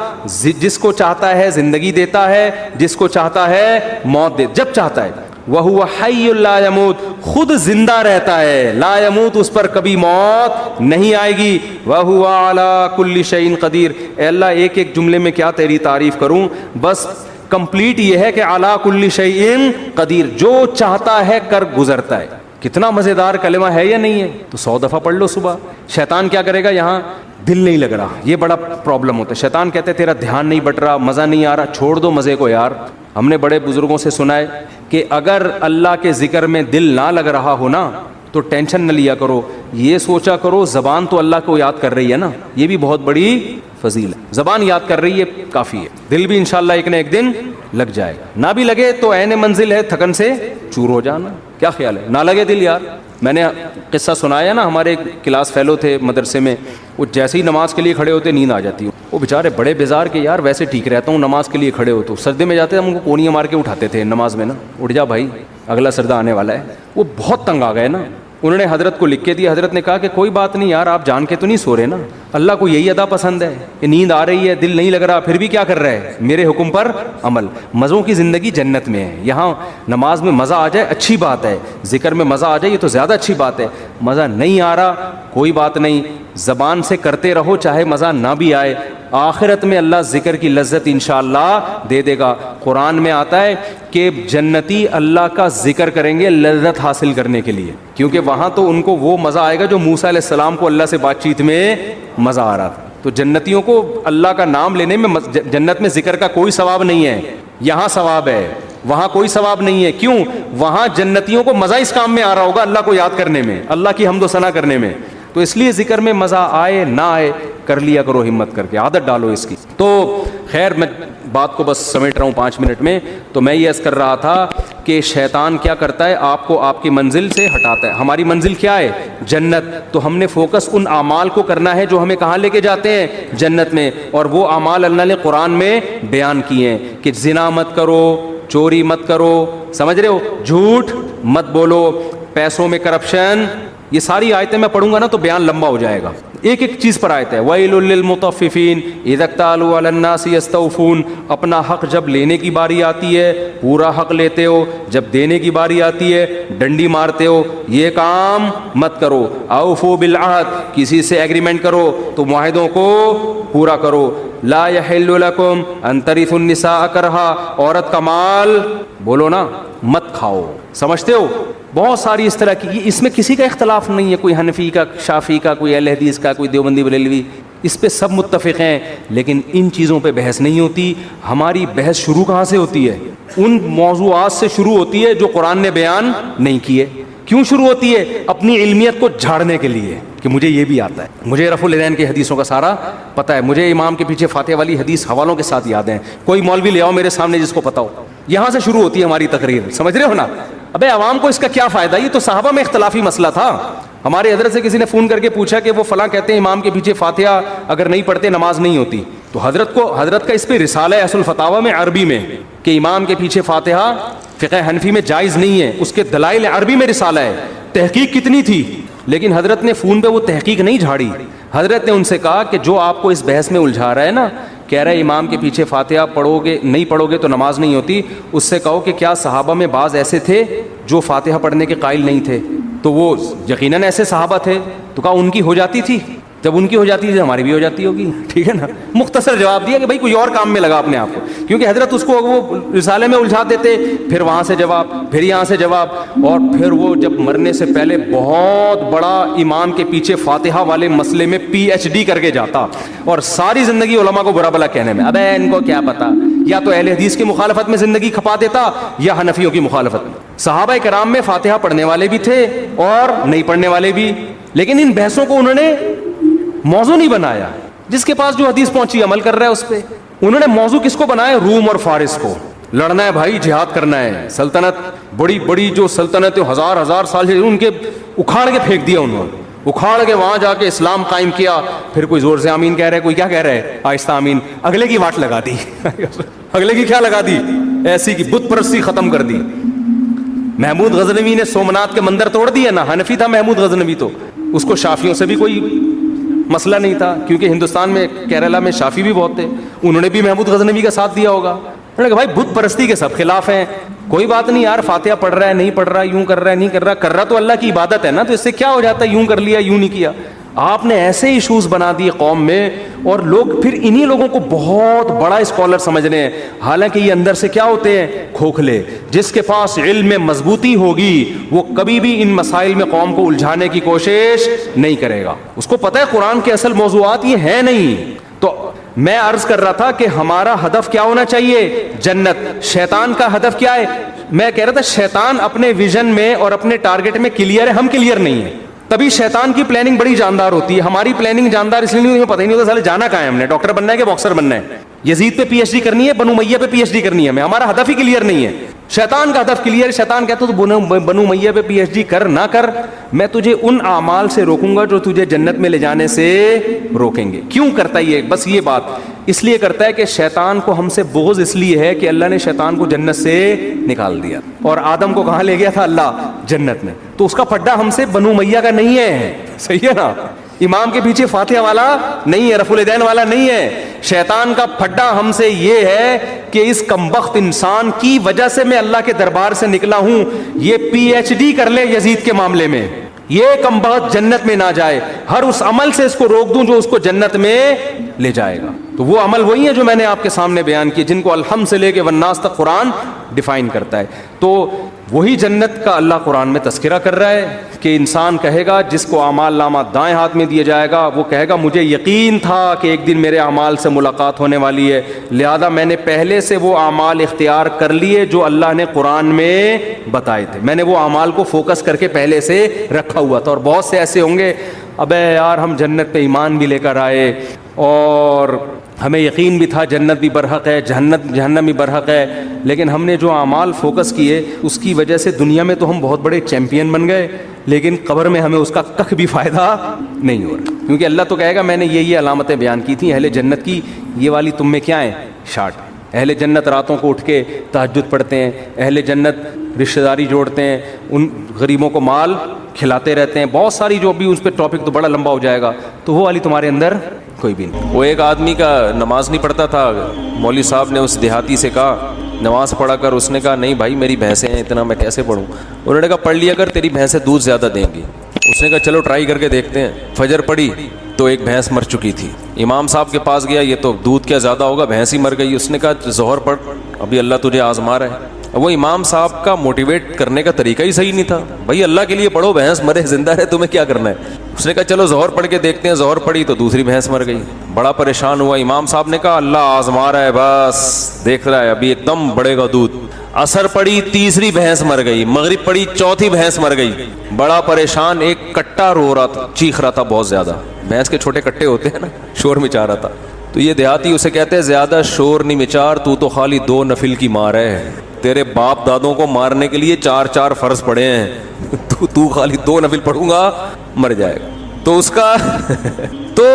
جس کو چاہتا ہے زندگی دیتا ہے, جس کو چاہتا ہے موت دے, جب چاہتا ہے. وَهُوَ حَيٌّ لَا يَمُوتُ, خود زندہ رہتا ہے, لا يموت, اس پر کبھی موت نہیں آئے گی. وَهُوَ عَلَى كُلِّ شَيْءٍ قَدِيرٌ, اے اللہ ایک ایک جملے میں کیا تیری تعریف کروں, بس کمپلیٹ یہ ہے کہ عَلَى كُلِّ شَيْءٍ قَدِيرٌ, جو چاہتا ہے کر گزرتا ہے. کتنا مزیدار کلمہ ہے یا نہیں ہے؟ تو 100 دفعہ پڑھ لو صبح. شیطان کیا کرے گا, یہاں دل نہیں لگ رہا, یہ بڑا پرابلم ہوتا ہے. شیطان کہتے ہیں تیرا دھیان نہیں بٹ رہا, مزہ نہیں آ رہا, چھوڑ دو مزے کو یار. ہم نے بڑے بزرگوں سے سنا ہے کہ اگر اللہ کے ذکر میں دل نہ لگ رہا ہو نا, تو ٹینشن نہ لیا کرو, یہ سوچا کرو زبان تو اللہ کو یاد کر رہی ہے نا, یہ بھی بہت بڑی فضیلت ہے. زبان یاد کر رہی ہے کافی ہے, دل بھی انشاءاللہ ایک نہ ایک دن لگ جائے گا. نہ بھی لگے تو عین منزل ہے تھکن سے چور ہو جانا. کیا خیال ہے؟ نہ لگے دل یار. میں نے قصہ سنایا نا, ہمارے کلاس فیلو تھے مدرسے میں, وہ جیسے ہی نماز کے لیے کھڑے ہوتے نیند آ جاتی. وہ بیچارے بڑے بیزار کے, یار ویسے ٹھیک رہتا ہوں نماز کے لیے کھڑے ہو, تو سجدے میں جاتے ہم ان کو کونیاں مار کے اٹھاتے تھے نماز میں نا, اٹھ جا بھائی اگلا سجدہ آنے والا ہے. وہ بہت تنگ آ گئے نا, انہوں نے حضرت کو لکھ کے دیا. حضرت نے کہا کہ کوئی بات نہیں یار, آپ جان کے تو نہیں سو رہے نا, اللہ کو یہی ادا پسند ہے کہ نیند آ رہی ہے, دل نہیں لگ رہا, پھر بھی کیا کر رہے ہیں, میرے حکم پر عمل. مزوں کی زندگی جنت میں ہے. یہاں نماز میں مزہ آ جائے اچھی بات ہے, ذکر میں مزہ آ جائے یہ تو زیادہ اچھی بات ہے. مزہ نہیں آ رہا کوئی بات نہیں, زبان سے کرتے رہو چاہے مزہ نہ بھی آئے, آخرت میں اللہ ذکر کی لذت انشاءاللہ دے دے گا. قرآن میں آتا ہے کہ جنتی اللہ کا ذکر کریں گے لذت حاصل کرنے کے لیے, کیونکہ وہاں تو ان کو وہ مزہ آئے گا جو موسیٰ علیہ السلام کو اللہ سے بات چیت میں مزہ آ رہا تھا. تو جنتیوں کو اللہ کا نام لینے میں, جنت میں ذکر کا کوئی ثواب نہیں ہے, یہاں ثواب ہے, وہاں کوئی ثواب نہیں ہے. کیوں؟ وہاں جنتیوں کو مزہ اس کام میں آ رہا ہوگا, اللہ کو یاد کرنے میں, اللہ کی حمد و ثنا کرنے میں. تو اس لیے ذکر میں مزہ آئے نہ آئے کر لیا کرو, ہمت کر کے عادت ڈالو اس کی. تو خیر میں بات کو بس سمیٹ رہا ہوں 5 منٹ میں. تو میں یہ عرض کر رہا تھا کہ شیطان کیا کرتا ہے, آپ کو آپ کی منزل سے ہٹاتا ہے. ہماری منزل کیا ہے؟ جنت. تو ہم نے فوکس ان اعمال کو کرنا ہے جو ہمیں کہاں لے کے جاتے ہیں؟ جنت میں. اور وہ اعمال اللہ نے قرآن میں بیان کیے ہیں کہ زنا مت کرو, چوری مت کرو, سمجھ رہے ہو, جھوٹ مت بولو, پیسوں میں کرپشن. یہ ساری آیتیں میں پڑھوں گا نا تو بیان لمبا ہو جائے گا, ایک ایک چیز پر آیت ہے. وَيْلٌ لِّلْمُطَفِّفِينَ اِذَا اكْتَالُوا عَلَى النَّاسِ يَسْتَوْفُونَ, اپنا حق جب لینے کی باری آتی ہے پورا حق لیتے ہو, جب دینے کی باری آتی ہے ڈنڈی مارتے ہو. یہ کام مت کرو. اوفوا بالعہد, کسی سے ایگریمنٹ کرو تو معاہدوں کو پورا کرو. لا يحل لكم ان ترثوا النساء کرہا, عورت کا مال بولو نا مت کھاؤ. سمجھتے ہو بہت ساری اس طرح کی, اس میں کسی کا اختلاف نہیں ہے, کوئی حنفی کا, شافی کا, کوئی اہل حدیث کا, کوئی دیوبندی بریلوی, اس پہ سب متفق ہیں، لیکن ان چیزوں پہ بحث نہیں ہوتی. ہماری بحث شروع کہاں سے ہوتی ہے؟ ان موضوعات سے شروع ہوتی ہے جو قرآن نے بیان نہیں کیے. کیوں شروع ہوتی ہے؟ اپنی علمیت کو جھاڑنے کے لیے کہ مجھے یہ بھی آتا ہے، مجھے رفع الیدین کی حدیثوں کا سارا پتہ ہے، مجھے امام کے پیچھے فاتحہ والی حدیث حوالوں کے ساتھ یاد ہیں. کوئی مولوی لے آؤ میرے سامنے جس کو پتہ ہو. یہاں سے شروع ہوتی ہے ہماری تقریر، سمجھ رہے ہو نا؟ ابے عوام کو اس کا کیا فائدہ؟ یہ تو صحابہ میں اختلافی مسئلہ تھا. ہمارے حضرت سے کسی نے فون کر کے پوچھا کہ وہ فلاں کہتے ہیں امام کے پیچھے فاتحہ اگر نہیں پڑھتے نماز نہیں ہوتی. تو حضرت کا اس پہ رسالہ ہے اصل فتاوی میں عربی میں کہ امام کے پیچھے فاتحہ فقہ حنفی میں جائز نہیں ہے. اس کے دلائل عربی میں رسالہ ہے. تحقیق کتنی تھی، لیکن حضرت نے فون پہ وہ تحقیق نہیں جھاڑی. حضرت نے ان سے کہا کہ جو آپ کو اس بحث میں الجھا رہا ہے نا، کہہ رہا ہے امام کے پیچھے فاتحہ نہیں پڑھو گے تو نماز نہیں ہوتی، اس سے کہو کہ کیا صحابہ میں بعض ایسے تھے جو فاتحہ پڑھنے کے قائل نہیں تھے؟ تو وہ یقیناً ایسے صحابہ تھے. تو کہا ان کی ہو جاتی تھی، جب ان کی ہو جاتی تھی ہماری بھی ہو جاتی ہوگی. ٹھیک ہے نا؟ مختصر جواب دیا کہ بھائی کوئی اور کام میں لگا اپنے آپ کو، کیونکہ حضرت اس کو وہ رسالے میں الجھا دیتے، پھر وہاں سے جواب، پھر یہاں سے جواب، اور پھر وہ جب مرنے سے پہلے بہت بڑا امام کے پیچھے فاتحہ والے مسئلے میں PhD کر کے جاتا اور ساری زندگی علماء کو برا بلا کہنے میں. ابے ان کو کیا پتا، یا تو اہل حدیث کی مخالفت میں زندگی کھپا دیتا یا حنفیوں کی مخالفت میں. صحابہ کرام میں فاتحہ پڑھنے والے بھی تھے اور نہیں پڑھنے والے بھی، لیکن ان بحثوں کو انہوں نے موضوع نہیں بنایا. جس کے پاس جو حدیث پہنچی عمل کر رہا ہے اس پہ. انہوں نے موضوع کس کو بنایا؟ روم اور فارس کو. لڑنا ہے بھائی، جہاد کرنا ہے. سلطنت بڑی بڑی جو سلطنت ہزار سال سے ان کے اکھاڑ کے پھینک دیا انہوں نے، اکھاڑ کے وہاں جا کے اسلام قائم کیا. پھر کوئی زور سے آمین کہہ رہا ہے، کوئی کیا کہہ رہا ہے آہستہ آمین. اگلے کی واٹ لگا دی اگلے کی کیا لگا دی؟ ایسی کی بت پرستی ختم کر دی. محمود غزنوی نے سومنات کے مندر توڑ دیا نا، حنفی تھا محمود غزنوی، تو اس کو شافیوں سے بھی کوئی مسئلہ نہیں تھا، کیونکہ ہندوستان میں کیرلا میں شافی بھی بہت تھے. انہوں نے بھی محمود غزنوی کا ساتھ دیا ہوگا. انہوں نے کہا بھائی بت پرستی کے سب خلاف ہیں، کوئی بات نہیں یار، فاتحہ پڑھ رہا ہے نہیں پڑھ رہا، یوں کر رہا ہے نہیں کر رہا تو اللہ کی عبادت ہے نا، تو اس سے کیا ہو جاتا ہے یوں کر لیا یوں نہیں کیا. آپ نے ایسے ایشوز بنا دیے قوم میں، اور لوگ پھر انہی لوگوں کو بہت بڑا اسکالر سمجھ رہے ہیں، حالانکہ یہ اندر سے کیا ہوتے ہیں؟ کھوکھلے. جس کے پاس علم میں مضبوطی ہوگی وہ کبھی بھی ان مسائل میں قوم کو الجھانے کی کوشش نہیں کرے گا. اس کو پتہ ہے قرآن کے اصل موضوعات یہ ہیں نہیں. تو میں عرض کر رہا تھا کہ ہمارا ہدف کیا ہونا چاہیے؟ جنت. شیطان کا ہدف کیا ہے؟ میں کہہ رہا تھا شیطان اپنے ویژن میں اور اپنے ٹارگٹ میں کلیئر ہے، ہم کلیئر نہیں ہیں. تبھی شیطان کی پلاننگ بڑی جاندار ہوتی ہے. ہماری پلاننگ جاندار اس لیے نہیں، پتہ ہی نہیں ہوتا سالے جانا کہاں ہے ہم نے، ڈاکٹر بننا ہے کہ باکسر بننا ہے، یزید پہ PhD کرنی ہے، بنو امیہ پہ PhD کرنی ہے. ہمیں ہمارا ہدف ہی کلیئر نہیں ہے. شیطان کا ہدف کلیئر ہے. شیطان کہتا تو بنو امیہ پہ PhD کر نہ کر، میں تجھے ان اعمال سے روکوں گا جو تجھے جنت میں لے جانے سے روکیں گے. کیوں کرتا ہے یہ؟ بس یہ بات اس لیے کرتا ہے کہ شیطان کو ہم سے بغض اس لیے ہے کہ اللہ نے شیطان کو جنت سے نکال دیا، اور آدم کو کہاں لے گیا تھا؟ اللہ، جنت میں. تو اس کا پڈا ہم سے بنو امیہ کا نہیں ہے. صحیح ہے نا؟ امام کے پیچھے فاتحہ والا نہیں ہے، رفع الیدین والا نہیں ہے. شیطان کا پھڈا ہم سے یہ ہے کہ اس کمبخت انسان کی وجہ سے میں اللہ کے دربار سے نکلا ہوں، یہ PhD کر لے یزید کے معاملے میں، یہ کمبخت جنت میں نہ جائے، ہر اس عمل سے اس کو روک دوں جو اس کو جنت میں لے جائے گا. تو وہ عمل وہی ہے جو میں نے آپ کے سامنے بیان کیے، جن کو الحمد سے لے کے والناس تک قرآن ڈیفائن کرتا ہے. تو وہی جنت کا اللہ قرآن میں تذکرہ کر رہا ہے کہ انسان کہے گا، جس کو اعمال نامہ دائیں ہاتھ میں دیا جائے گا، وہ کہے گا مجھے یقین تھا کہ ایک دن میرے اعمال سے ملاقات ہونے والی ہے، لہذا میں نے پہلے سے وہ اعمال اختیار کر لیے جو اللہ نے قرآن میں بتائے تھے. میں نے وہ اعمال کو فوکس کر کے پہلے سے رکھا ہوا تھا. اور بہت سے ایسے ہوں گے، ابے یار ہم جنت پہ ایمان بھی لے کر آئے اور ہمیں یقین بھی تھا جنت بھی برحق ہے، جہنم بھی برحق ہے، لیکن ہم نے جو اعمال فوکس کیے اس کی وجہ سے دنیا میں تو ہم بہت بڑے چیمپئن بن گئے، لیکن قبر میں ہمیں اس کا کخ بھی فائدہ نہیں ہو رہا. کیونکہ اللہ تو کہے گا میں نے یہ علامتیں بیان کی تھیں اہل جنت کی، یہ والی تم میں کیا ہیں؟ شارٹ. اہل جنت راتوں کو اٹھ کے تہجد پڑھتے ہیں، اہل جنت رشتہ داری جوڑتے ہیں، ان غریبوں کو مال کھلاتے رہتے ہیں، بہت ساری جو بھی اس پہ ٹاپک تو بڑا لمبا ہو جائے گا. تو وہ والی تمہارے اندر کوئی بھی نہیں. وہ ایک آدمی کا نماز نہیں پڑھتا تھا، مولوی صاحب نے اس دیہاتی سے کہا نماز پڑھا کر، اس نے کہا نہیں بھائی میری بھینسیں ہیں، اتنا میں کیسے پڑھوں. انہوں نے کہا پڑھ لیا کر، تیری بھینسیں دودھ زیادہ دیں گی. اس نے کہا چلو ٹرائی کر کے دیکھتے ہیں. فجر پڑھی تو ایک بھینس مر چکی تھی. امام صاحب کے پاس گیا، یہ تو دودھ کیا زیادہ ہوگا، بھینس ہی مر گئی. اس نے کہا ظہر پڑھ، ابھی اللہ تجھے آزما رہا ہے. وہ امام صاحب کا موٹیویٹ کرنے کا طریقہ ہی صحیح نہیں تھا. بھائی اللہ کے لیے پڑھو, بھینس مرے زندہ رہے تمہیں کیا کرنا ہے. اس نے کہا چلو ظہر پڑھ کے دیکھتے ہیں. ظہر پڑھی تو دوسری بھینس مر گئی. بڑا پریشان ہوا. امام صاحب نے کہا اللہ آزما رہا ہے, بس دیکھ رہا ہے, ابھی ایک دم بڑھے گا دودھ. عصر پڑی, تیسری بھینس مر گئی. مغرب پڑی, چوتھی بھینس مر گئی. بڑا پریشان, ایک کٹا رو رہا تھا, چیخ رہا تھا بہت زیادہ. بھینس کے چھوٹے کٹے ہوتے ہیں نا, شور مچا رہا تھا. تو یہ دیہاتی اسے کہتے ہیں زیادہ شور نہیں مچار, تو خالی 2 نفل کی مار ہے. تیرے باپ دادوں کو مارنے کے لیے 4 فرض پڑے ہیں, تو خالی 2 نفل پڑھوں گا مر جائے گا. تو اس کا تو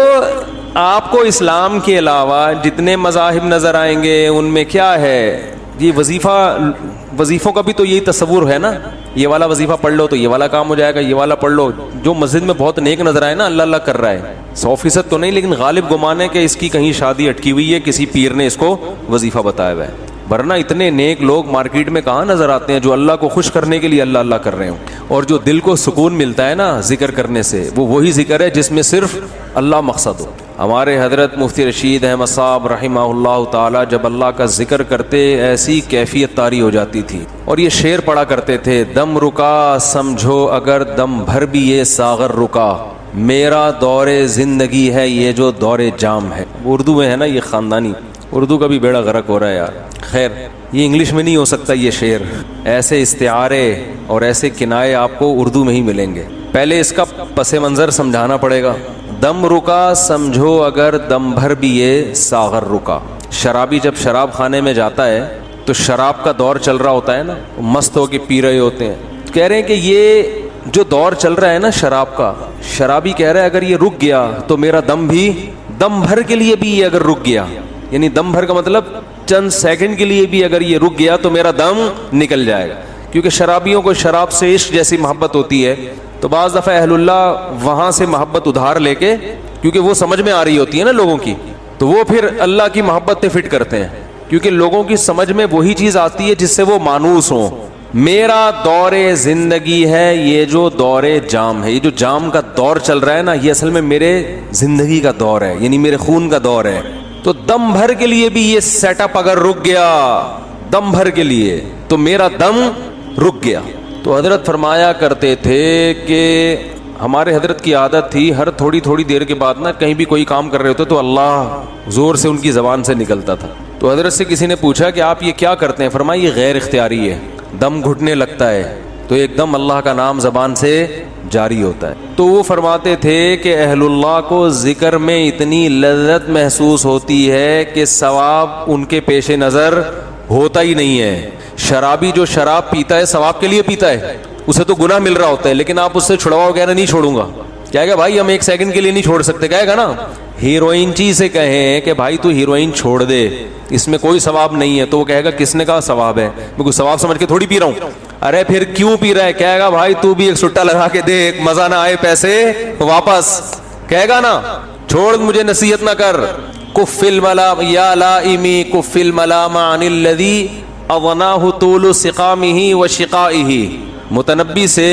آپ کو اسلام کے علاوہ جتنے مذاہب نظر آئیں گے ان میں کیا ہے, یہ وظیفوں کا بھی تو یہی تصور ہے نا. یہ والا وظیفہ پڑھ لو تو یہ والا کام ہو جائے گا, یہ والا پڑھ لو. جو مسجد میں بہت نیک نظر آئے نا, اللہ اللہ کر رہا ہے, 100% تو نہیں, لیکن غالب گمان ہے کہ اس کی کہیں شادی اٹکی ہوئی ہے, کسی پیر نے اس کو وظیفہ بتایا ہوا ہے. ورنہ اتنے نیک لوگ مارکیٹ میں کہاں نظر آتے ہیں جو اللہ کو خوش کرنے کے لیے اللہ اللہ کر رہے ہوں. اور جو دل کو سکون ملتا ہے نا ذکر کرنے سے, وہ وہی ذکر ہے جس میں صرف اللہ مقصد ہو. ہمارے حضرت مفتی رشید احمد صاحب رحمہ اللہ تعالی جب اللہ کا ذکر کرتے ایسی کیفیت طاری ہو جاتی تھی. اور یہ شعر پڑھا کرتے تھے, دم رکا سمجھو اگر دم بھر بھی یہ ساغر رکا, میرا دور زندگی ہے یہ جو دور جام ہے. اردو میں ہے نا, یہ خاندانی اردو کا بھی بیڑا غرق ہو رہا ہے یار. خیر, یہ انگلش میں نہیں ہو سکتا یہ شعر. ایسے استعارے اور ایسے کنائے آپ کو اردو میں ہی ملیں گے. پہلے اس کا پس منظر سمجھانا پڑے گا. دم رکا سمجھو اگر دم بھر بھی یہ ساغر رکا. شرابی جب شراب خانے میں جاتا ہے تو شراب کا دور چل رہا ہوتا ہے نا, مست ہو کے پی رہے ہوتے ہیں. کہہ رہے ہیں کہ یہ جو دور چل رہا ہے نا شراب کا, شرابی کہہ رہا ہے اگر یہ رک گیا تو میرا دم بھی دم بھر کے لیے بھی یہ اگر رک گیا, یعنی دم بھر کا مطلب چند سیکنڈ کے لیے بھی اگر یہ رک گیا تو میرا دم نکل جائے گا. کیونکہ شرابیوں کو شراب سے عشق جیسی محبت ہوتی ہے, تو بعض دفعہ اہل اللہ وہاں سے محبت ادھار لے کے, کیونکہ وہ سمجھ میں آ رہی ہوتی ہے نا لوگوں کی, تو وہ پھر اللہ کی محبت پہ فٹ کرتے ہیں. کیونکہ لوگوں کی سمجھ میں وہی چیز آتی ہے جس سے وہ مانوس ہوں. میرا دور زندگی ہے یہ جو دور جام ہے. یہ جو جام کا دور چل رہا ہے نا, یہ اصل میں میرے زندگی کا دور ہے, یعنی میرے خون کا دور ہے. تو دم بھر کے لیے بھی یہ سیٹ اپ اگر رک گیا, دم بھر کے لیے, تو میرا دم رک گیا. تو حضرت فرمایا کرتے تھے کہ ہمارے حضرت کی عادت تھی ہر تھوڑی تھوڑی دیر کے بعد نا کہیں بھی کوئی کام کر رہے ہوتے تو اللہ زور سے ان کی زبان سے نکلتا تھا. تو حضرت سے کسی نے پوچھا کہ آپ یہ کیا کرتے ہیں؟ فرمایا یہ غیر اختیاری ہے. دم گھٹنے لگتا ہے تو ایک دم اللہ کا نام زبان سے جاری ہوتا ہے. تو وہ فرماتے تھے کہ اہل اللہ کو ذکر میں اتنی لذت محسوس ہوتی ہے کہ ثواب ان کے پیش نظر ہوتا ہی نہیں ہے. شرابی جو شراب پیتا ہے ثواب کے لیے پیتا ہے, اسے تو گناہ مل رہا ہوتا ہے, لیکن آپ اس سے چھڑواؤ کہہ رہے نہیں چھوڑوں گا, کہے گا بھائی ہم 1 سیکنڈ کے لیے نہیں چھوڑ سکتے. کہے گا نا ہیروئن چی سے کہیں کہ بھائی تو ہیروئن چھوڑ دے, اس میں کوئی ثواب نہیں ہے, تو وہ کہے گا کس نے کہا ثواب ہے, میں کوئی ثواب سمجھ کے تھوڑی پی رہا ہوں. ارے پھر کیوں پی رہا ہے؟ کہے گا بھائی تو بھی ایک سٹا لگا کے دیکھ, مزہ نہ آئے پیسے واپس. کہے گا نا چھوڑ مجھے نصیحت نہ کر. کف الملام یا لائمی کف الملام عن الذی اغناہ طول سقامہ و شقائہ. متنبی سے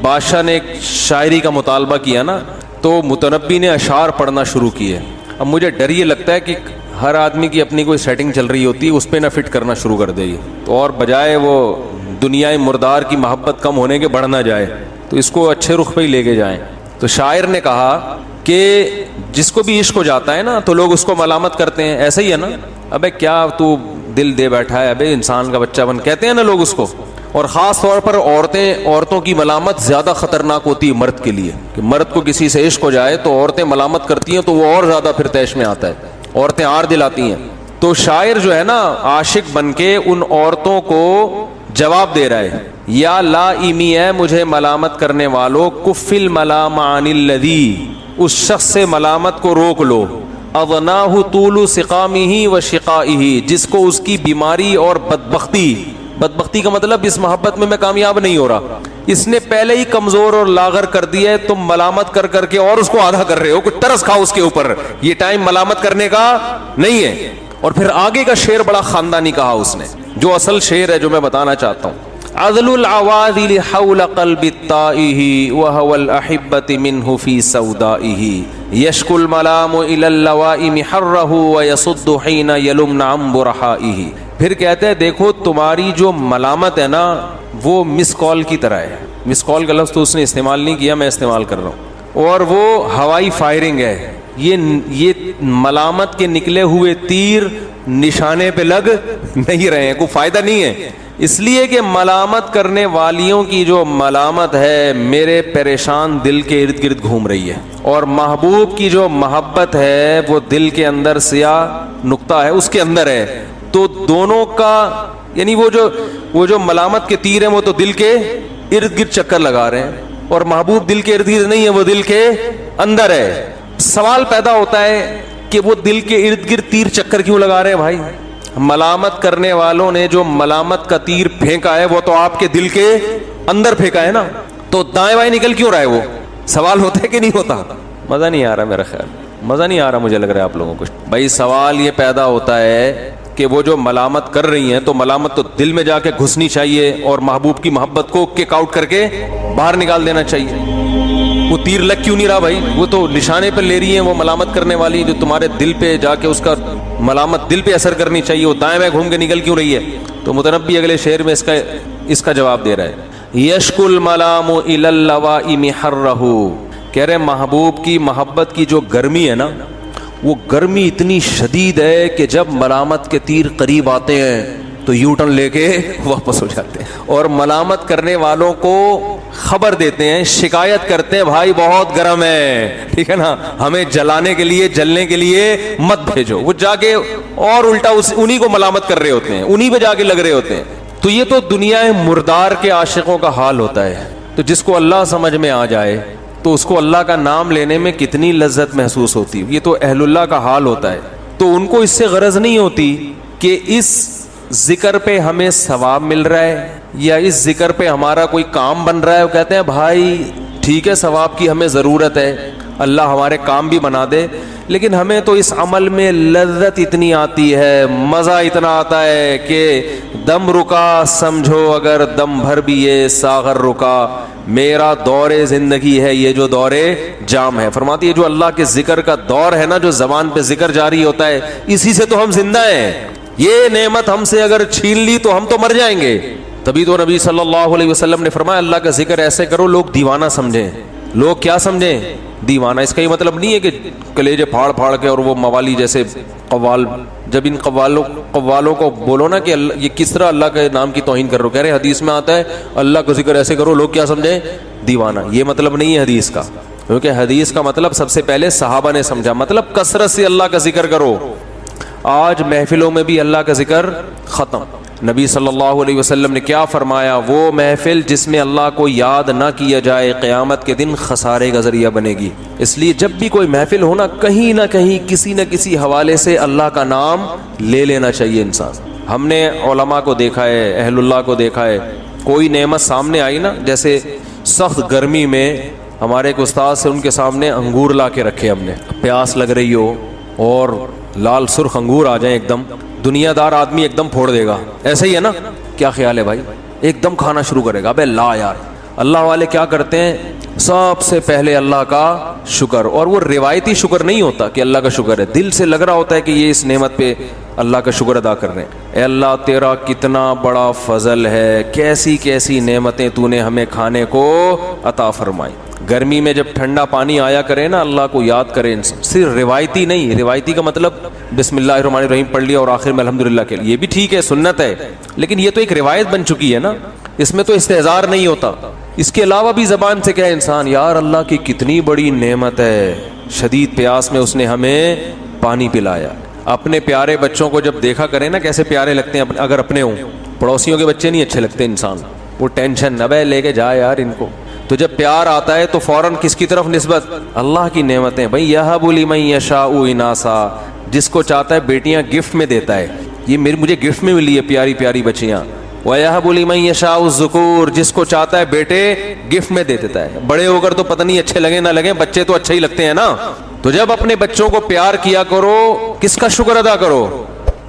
بادشاہ نے ایک شاعری کا مطالبہ کیا نا, تو متنبی نے اشعار پڑھنا شروع کیے. اب مجھے ڈر یہ لگتا ہے کہ ہر آدمی کی اپنی کوئی سیٹنگ چل رہی ہوتی ہے, اس پہ نہ فٹ کرنا شروع کر دے گی, تو اور بجائے وہ دنیا مردار کی محبت کم ہونے کے بڑھ نہ جائے, تو اس کو اچھے رخ پہ ہی لے کے جائیں. تو شاعر نے کہا کہ جس کو بھی عشق ہو جاتا ہے نا تو لوگ اس کو ملامت کرتے ہیں, ایسا ہی ہے نا, ابے کیا تو دل دے بیٹھا ہے, ابے انسان کا بچہ بن, کہتے ہیں نا لوگ اس کو. اور خاص طور پر عورتوں کی ملامت زیادہ خطرناک ہوتی ہے مرد کے لیے, کہ مرد کو کسی سے عشق ہو جائے تو عورتیں ملامت کرتی ہیں تو وہ اور زیادہ پھر تیش میں آتا ہے, عورتیں آر دلاتی ہیں. تو شاعر جو ہے نا عاشق بن کے ان عورتوں کو جواب دے رہا ہے, یا لائمی ہے مجھے ملامت کرنے والو, کف الملام عن الذی, اس شخص سے ملامت کو روک لو, اغناہ طول سقامہ و شقائہ, جس کو اس کی بیماری اور بدبختی کا مطلب اس محبت میں کامیاب نہیں ہو رہا, اس نے پہلے ہی کمزور اور لاغر کر دیا ہے, تم ملامت کر کر کے اور اس کو آدھا کر رہے ہو, کچھ ترس کھاؤ اس کے اوپر, یہ ٹائم ملامت کرنے کا نہیں ہے. اور پھر آگے کا شعر بڑا خاندانی کہا اس نے, جو اصل شعر ہے جو میں بتانا چاہتا ہوں. عذل العواذل حول قلب الطائه وهو الأحبة منه في سودائه يشكو الملام إلى اللوائم حره ويصد حين يلمن عن برحائه. پھر کہتے ہیں دیکھو تمہاری جو ملامت ہے نا وہ مس کال کی طرح ہے. مس کال کا لفظ تو اس نے استعمال نہیں کیا, میں استعمال کر رہا ہوں. اور وہ ہوائی فائرنگ ہے. یہ ملامت کے نکلے ہوئے تیر نشانے پہ لگ نہیں رہے ہیں, کوئی فائدہ نہیں ہے. اس لیے کہ ملامت کرنے والیوں کی جو ملامت ہے میرے پریشان دل کے ارد گرد گھوم رہی ہے, اور محبوب کی جو محبت ہے وہ دل کے اندر سیاہ نقطہ ہے اس کے اندر ہے. تو دونوں کا یعنی وہ جو ملامت کے تیر ہیں وہ تو دل کے ارد گرد چکر لگا رہے ہیں, اور محبوب دل کے ارد گرد نہیں ہے, وہ دل کے اندر ہے. سوال پیدا ہوتا ہے کہ وہ دل کے ارد گرد تیر چکر کیوں لگا رہے ہیں بھائی؟ ملامت کرنے والوں نے جو ملامت کا تیر پھینکا ہے وہ تو آپ کے دل کے اندر پھینکا ہے نا, تو دائیں بائیں نکل کیوں رہا ہے وہ؟ سوال ہوتا ہے کہ نہیں ہوتا؟ مزہ نہیں آ رہا, میرا خیال مزہ نہیں آ رہا مجھے لگ رہا ہے آپ لوگوں کو. بھائی سوال یہ پیدا ہوتا ہے کہ وہ جو ملامت کر رہی ہیں تو ملامت تو دل میں جا کے گھسنی چاہیے, اور محبوب کی محبت کو کک آؤٹ کر کے باہر نکال دینا چاہیے. وہ تیر لگ کیوں نہیں رہا بھائی؟ وہ تو نشانے پہ لے رہی ہیں وہ ملامت کرنے والی, جو تمہارے دل پہ جا کے اس کا ملامت دل پہ اثر کرنی چاہیے, وہ دائیں بائیں گھوم کے نکل کیوں رہی ہے؟ تو متنبی اگلے شعر میں اس کا جواب دے رہا ہے. یشک الملام الی اللوائم حرہ, کہہ رہے محبوب کی محبت کی جو گرمی ہے نا وہ گرمی اتنی شدید ہے کہ جب ملامت کے تیر قریب آتے ہیں تو یو ٹرن لے کے واپس ہو جاتے ہیں, اور ملامت کرنے والوں کو خبر دیتے ہیں, شکایت کرتے ہیں بھائی بہت گرم ہے, ٹھیک ہے نا, ہمیں جلانے کے لیے جلنے کے لیے مت بھیجو. وہ جا کے اور الٹا انہی کو ملامت کر رہے ہوتے ہیں, انہی پہ جا کے لگ رہے ہوتے ہیں. تو یہ تو دنیا مردار کے عاشقوں کا حال ہوتا ہے. تو جس کو اللہ سمجھ میں آ جائے تو اس کو اللہ کا نام لینے میں کتنی لذت محسوس ہوتی. یہ تو اہل اللہ کا حال ہوتا ہے. تو ان کو اس سے غرض نہیں ہوتی کہ اس ذکر پہ ہمیں ثواب مل رہا ہے یا اس ذکر پہ ہمارا کوئی کام بن رہا ہے. وہ کہتے ہیں بھائی ٹھیک ہے ثواب کی ہمیں ضرورت ہے, اللہ ہمارے کام بھی بنا دے, لیکن ہمیں تو اس عمل میں لذت اتنی آتی ہے, مزہ اتنا آتا ہے کہ دم رکا سمجھو اگر دم بھر بھی یہ ساغر رکا, میرا دور زندگی ہے یہ جو دور جام ہے. فرماتی ہے جو اللہ کے ذکر کا دور ہے نا, جو زبان پہ ذکر جاری ہوتا ہے, اسی سے تو ہم زندہ ہیں. یہ نعمت ہم سے اگر چھین لی تو ہم تو مر جائیں گے. تبھی تو نبی صلی اللہ علیہ وسلم نے فرمایا اللہ کا ذکر ایسے کرو لوگ دیوانہ سمجھیں. لوگ کیا سمجھیں؟ دیوانہ. اس کا یہ مطلب نہیں ہے کہ کلیجے پھاڑ پھاڑ کے اور وہ موالی جیسے قوال, جب ان قوالوں کو بولو نا کہ یہ کس طرح اللہ کے نام کی توہین کر رہے ہو, کہہ رہے حدیث میں آتا ہے اللہ کا ذکر ایسے کرو لوگ کیا سمجھیں؟ دیوانہ. یہ مطلب نہیں ہے حدیث کا, کیونکہ حدیث کا مطلب سب سے پہلے صحابہ نے سمجھا, مطلب کثرت سے اللہ کا ذکر کرو. آج محفلوں میں بھی اللہ کا ذکر ختم. نبی صلی اللہ علیہ وسلم نے کیا فرمایا, وہ محفل جس میں اللہ کو یاد نہ کیا جائے قیامت کے دن خسارے کا ذریعہ بنے گی. اس لیے جب بھی کوئی محفل ہونا کہیں نہ کہیں کسی نہ کسی حوالے سے اللہ کا نام لے لینا چاہیے انسان. ہم نے علماء کو دیکھا ہے, اہل اللہ کو دیکھا ہے, کوئی نعمت سامنے آئی نا, جیسے سخت گرمی میں ہمارے ایک استاد سے ان کے سامنے انگور لا کے رکھے ہم نے, پیاس لگ رہی ہو اور لال سرخ انگور آ جائیں ایک دم, دنیا دار آدمی ایک دم پھوڑ دے گا. ایسا ہی ہے نا, کیا خیال ہے بھائی؟ ایک دم کھانا شروع کرے گا. ابے لا یار, اللہ والے کیا کرتے ہیں سب سے پہلے اللہ کا شکر, اور وہ روایتی شکر نہیں ہوتا کہ اللہ کا شکر ہے, دل سے لگ رہا ہوتا ہے کہ یہ اس نعمت پہ اللہ کا شکر ادا کر رہے ہیں. اے اللہ تیرا کتنا بڑا فضل ہے, کیسی کیسی نعمتیں تو نے ہمیں کھانے کو عطا فرمائی. گرمی میں جب ٹھنڈا پانی آیا کرے نا, اللہ کو یاد کرے انسان. صرف روایتی نہیں, روایتی کا مطلب بسم اللہ الرحمن الرحیم پڑھ لیا اور آخر میں الحمدللہ کے لیے, یہ بھی ٹھیک ہے سنت ہے, لیکن یہ تو ایک روایت بن چکی ہے نا, اس میں تو استحضار نہیں ہوتا. اس کے علاوہ بھی زبان سے کہے انسان یار اللہ کی کتنی بڑی نعمت ہے, شدید پیاس میں اس نے ہمیں پانی پلایا. اپنے پیارے بچوں کو جب دیکھا کرے نا کیسے پیارے لگتے ہیں, اگر اپنے ہوں, پڑوسیوں کے بچے نہیں اچھے لگتے انسان, وہ ٹینشن ابے لے کے جا یار ان کو. تو جب پیار آتا ہے تو فوراً کس کی طرف نسبت؟ اللہ کی نعمتیں. بھائی یہب لمن یشاء اناسا, جس کو چاہتا ہے بیٹیاں گفٹ میں دیتا ہے, یہ مجھے گفٹ میں ملی ہے پیاری پیاری بچیاں. وَيَهَبُ لِمَن يَشَاءُ الذُّكُورَ, جس کو چاہتا ہے بیٹے گفٹ میں دے دیتا ہے. بڑے ہو کر تو پتہ نہیں اچھے لگے نہ لگے, بچے تو اچھے ہی لگتے ہیں نا. تو جب اپنے بچوں کو پیار کیا کرو, کس کا شکر ادا کرو؟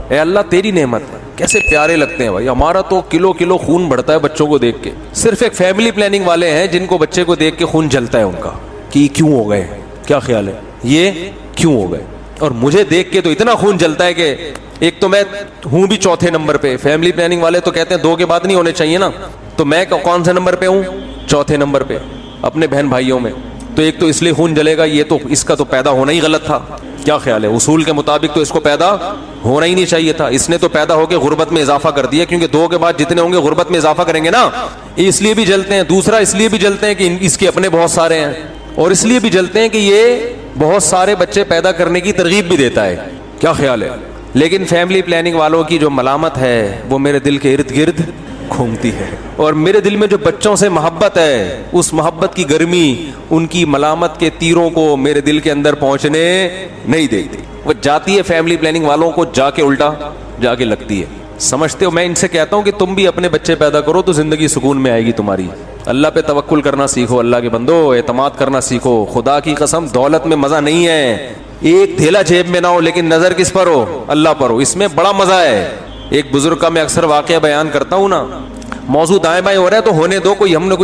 اے اللہ تیری نعمت ہے, کیسے پیارے لگتے ہیں بھائی. ہمارا تو کلو کلو خون بڑھتا ہے بچوں کو دیکھ کے. صرف ایک فیملی پلاننگ والے ہیں جن کو بچے کو دیکھ کے خون جلتا ہے ان کا کہ کیوں ہو گئے, کیا خیال ہے یہ کیوں ہو گئے. اور مجھے دیکھ کے تو اتنا خون جلتا ہے کہ ایک تو میں ہوں بھی چوتھے نمبر پہ, فیملی پلاننگ والے تو کہتے ہیں 2 کے بعد نہیں ہونے چاہیے نا, تو میں کون سے نمبر پہ ہوں؟ چوتھے نمبر پہ اپنے بہن بھائیوں میں. تو ایک تو اس لیے خون جلے گا, یہ تو اس کا تو پیدا ہونا ہی غلط تھا. کیا خیال ہے؟ اصول کے مطابق تو اس کو پیدا ہونا ہی نہیں چاہیے تھا. اس نے تو پیدا ہو کے غربت میں اضافہ کر دیا, کیونکہ 2 کے بعد جتنے ہوں گے غربت میں اضافہ کریں گے نا, اس لیے بھی جلتے ہیں. دوسرا اس لیے بھی جلتے ہیں کہ اس کے اپنے بہت سارے ہیں, اور اس لیے بھی جلتے ہیں کہ یہ بہت سارے بچے پیدا کرنے کی ترغیب بھی دیتا ہے. کیا خیال ہے؟ لیکن فیملی پلاننگ والوں کی جو ملامت ہے وہ میرے دل کے ارد گرد گھومتی ہے, اور میرے دل میں جو بچوں سے محبت ہے اس محبت کی گرمی ان کی ملامت کے تیروں کو میرے دل کے اندر پہنچنے نہیں دیتی. وہ جاتی ہے فیملی پلاننگ والوں کو جا کے الٹا جا کے لگتی ہے. سمجھتے ہو؟ میں ان سے کہتا ہوں کہ تم بھی اپنے بچے پیدا کرو تو زندگی سکون میں آئے گی تمہاری. اللہ پہ توکل کرنا سیکھو, اللہ کے بندو اعتماد کرنا سیکھو. خدا کی قسم دولت میں مزہ نہیں ہے, ایک تھیلا جیب میں نہ ہو لیکن نظر کس پر ہو؟ اللہ پر ہو, اس میں بڑا مزہ ہے. ایک بزرگ کا میں اکثر واقعہ بیان کرتا ہوں نا, موضوع دائیں بائیں ہو رہا ہے تو ہونے دو. ہم نے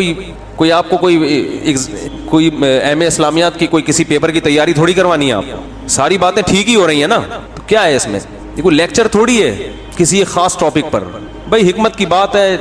کوئی آپ کو کوئی ایم اے اسلامیات کی کوئی کسی پیپر کی تیاری تھوڑی کروانی ہے. آپ ساری باتیں ٹھیک ہی ہو رہی ہیں نا, تو کیا ہے اس میں؟ یہ کوئی لیکچر تھوڑی ہے کسی ایک خاص ٹاپک پر. بھائی حکمت کی بات ہے,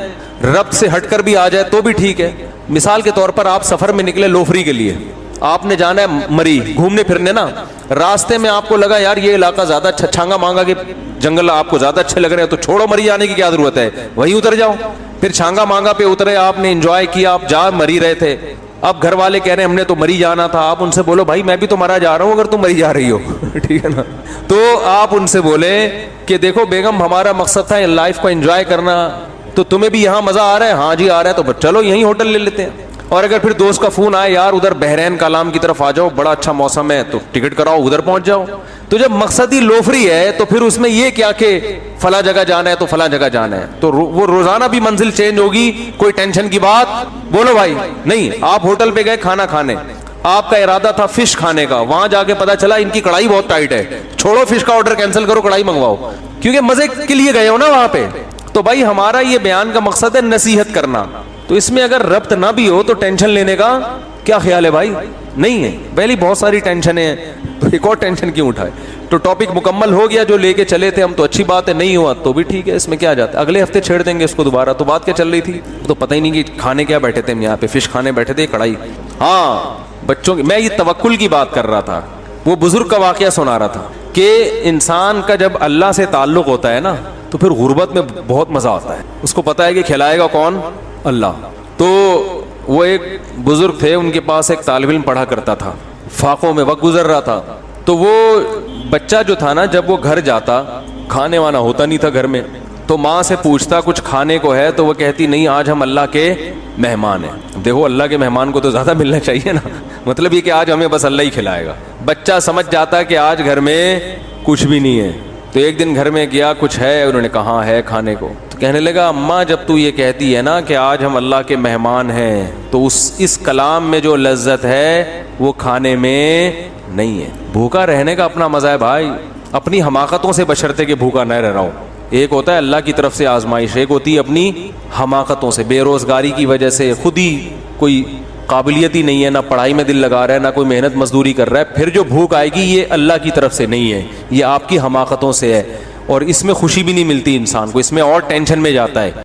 رب سے ہٹ کر بھی آ جائے تو بھی ٹھیک ہے. مثال کے طور پر آپ سفر میں نکلے لوفری کے لیے, آپ نے جانا ہے مری گھومنے پھرنے نا, راستے میں آپ کو لگا یار یہ علاقہ زیادہ اچھا, چھانگا مانگا کے جنگل آپ کو زیادہ اچھے لگ رہے ہیں, تو چھوڑو مری جانے کی کیا ضرورت ہے, وہیں اتر جاؤ. پھر چھانگا مانگا پہ اترے, آپ نے انجوائے کیا, آپ جا مری رہے تھے. اب گھر والے کہہ رہے ہیں ہم نے تو مری جانا تھا. آپ ان سے بولو بھائی میں بھی تو مرا جا رہا ہوں اگر تم مری جا رہی ہو, ٹھیک ہے نا. تو آپ ان سے بولے کہ دیکھو بیگم ہمارا مقصد تھا لائف کو انجوائے کرنا, تو تمہیں بھی یہاں مزہ آ رہا ہے؟ ہاں جی آ رہا ہے. تو چلو یہیں ہوٹل لے لیتے ہیں. اور اگر پھر دوست کا فون آئے یار ادھر بحرین کالام کی طرف آ جاؤ, بڑا اچھا موسم ہے, تو ٹکٹ کراؤ ادھر پہنچ جاؤ. تو جب مقصد ہی لوفری ہے تو پھر اس میں یہ کیا کہ فلاں جگہ جانا ہے تو فلاں جگہ جانا ہے, تو وہ روزانہ بھی منزل چینج ہوگی, کوئی ٹینشن کی بات بولو بھائی نہیں. آپ ہوٹل پہ گئے کھانا کھانے, آپ کا ارادہ تھا فش کھانے کا, وہاں جا کے پتا چلا ان کی کڑھائی بہت ٹائٹ ہے, چھوڑو فش کا آرڈر کینسل کرو, کڑھائی منگواؤ, کیونکہ مزے کے لیے گئے ہو نا وہاں پہ. تو بھائی ہمارا یہ بیان کا مقصد ہے نصیحت کرنا, تو اس میں اگر ربط نہ بھی ہو تو ٹینشن لینے کا کیا خیال ہے بھائی؟ نہیں ہے. پہلی بہت ساری ٹینشنیں ہیں تو ایک اور ٹینشن کیوں اٹھائے. تو ٹاپک مکمل ہو گیا جو لے کے چلے تھے ہم, تو اچھی بات ہے, نہیں ہوا تو بھی ٹھیک ہے, اس میں کیا جاتا ہے, اگلے ہفتے چھیڑ دیں گے اس کو دوبارہ. تو بات کیا چل رہی تھی تو پتہ ہی نہیں کہ کھانے کیا بیٹھے تھے ہم یہاں پہ, فش کھانے بیٹھے تھے, کڑھائی. ہاں بچوں کی, میں یہ توکل کی بات کر رہا تھا. وہ بزرگ کا واقعہ سنا رہا تھا کہ انسان کا جب اللہ سے تعلق ہوتا ہے نا تو پھر غربت میں بہت مزہ آتا ہے. اس کو پتا ہے کہ کھلائے گا کون؟ اللہ. تو وہ ایک بزرگ تھے, ان کے پاس ایک طالب علم پڑھا کرتا تھا, فاقوں میں وقت گزر رہا تھا. تو وہ بچہ جو تھا نا, جب وہ گھر جاتا, کھانے وانا ہوتا نہیں تھا گھر میں, تو ماں سے پوچھتا کچھ کھانے کو ہے, تو وہ کہتی نہیں آج ہم اللہ کے مہمان ہیں. دیکھو اللہ کے مہمان کو تو زیادہ ملنا چاہیے نا, مطلب یہ کہ آج ہمیں بس اللہ ہی کھلائے گا. بچہ سمجھ جاتا کہ آج گھر میں کچھ بھی نہیں ہے. تو ایک دن گھر میں گیا, کچھ ہے؟ انہوں نے کہا ہے کھانے کو. تو کہنے لگا اماں جب تو یہ کہتی ہے نا کہ آج ہم اللہ کے مہمان ہیں, تو اس کلام میں جو لذت ہے وہ کھانے میں نہیں ہے. بھوکا رہنے کا اپنا مزہ ہے بھائی, اپنی حماقتوں سے بشرطے کہ بھوکا نہ رہ رہا ہوں. ایک ہوتا ہے اللہ کی طرف سے آزمائش, ایک ہوتی ہے اپنی حماقتوں سے, بے روزگاری کی وجہ سے خود ہی کوئی قابلیت ہی نہیں ہے, نہ پڑھائی میں دل لگا رہا ہے, نہ کوئی محنت مزدوری کر رہا ہے. پھر جو بھوک آئے گی یہ اللہ کی طرف سے نہیں ہے, یہ آپ کی حماقتوں سے ہے, اور اس میں خوشی بھی نہیں ملتی انسان کو, اس میں اور ٹینشن میں جاتا ہے.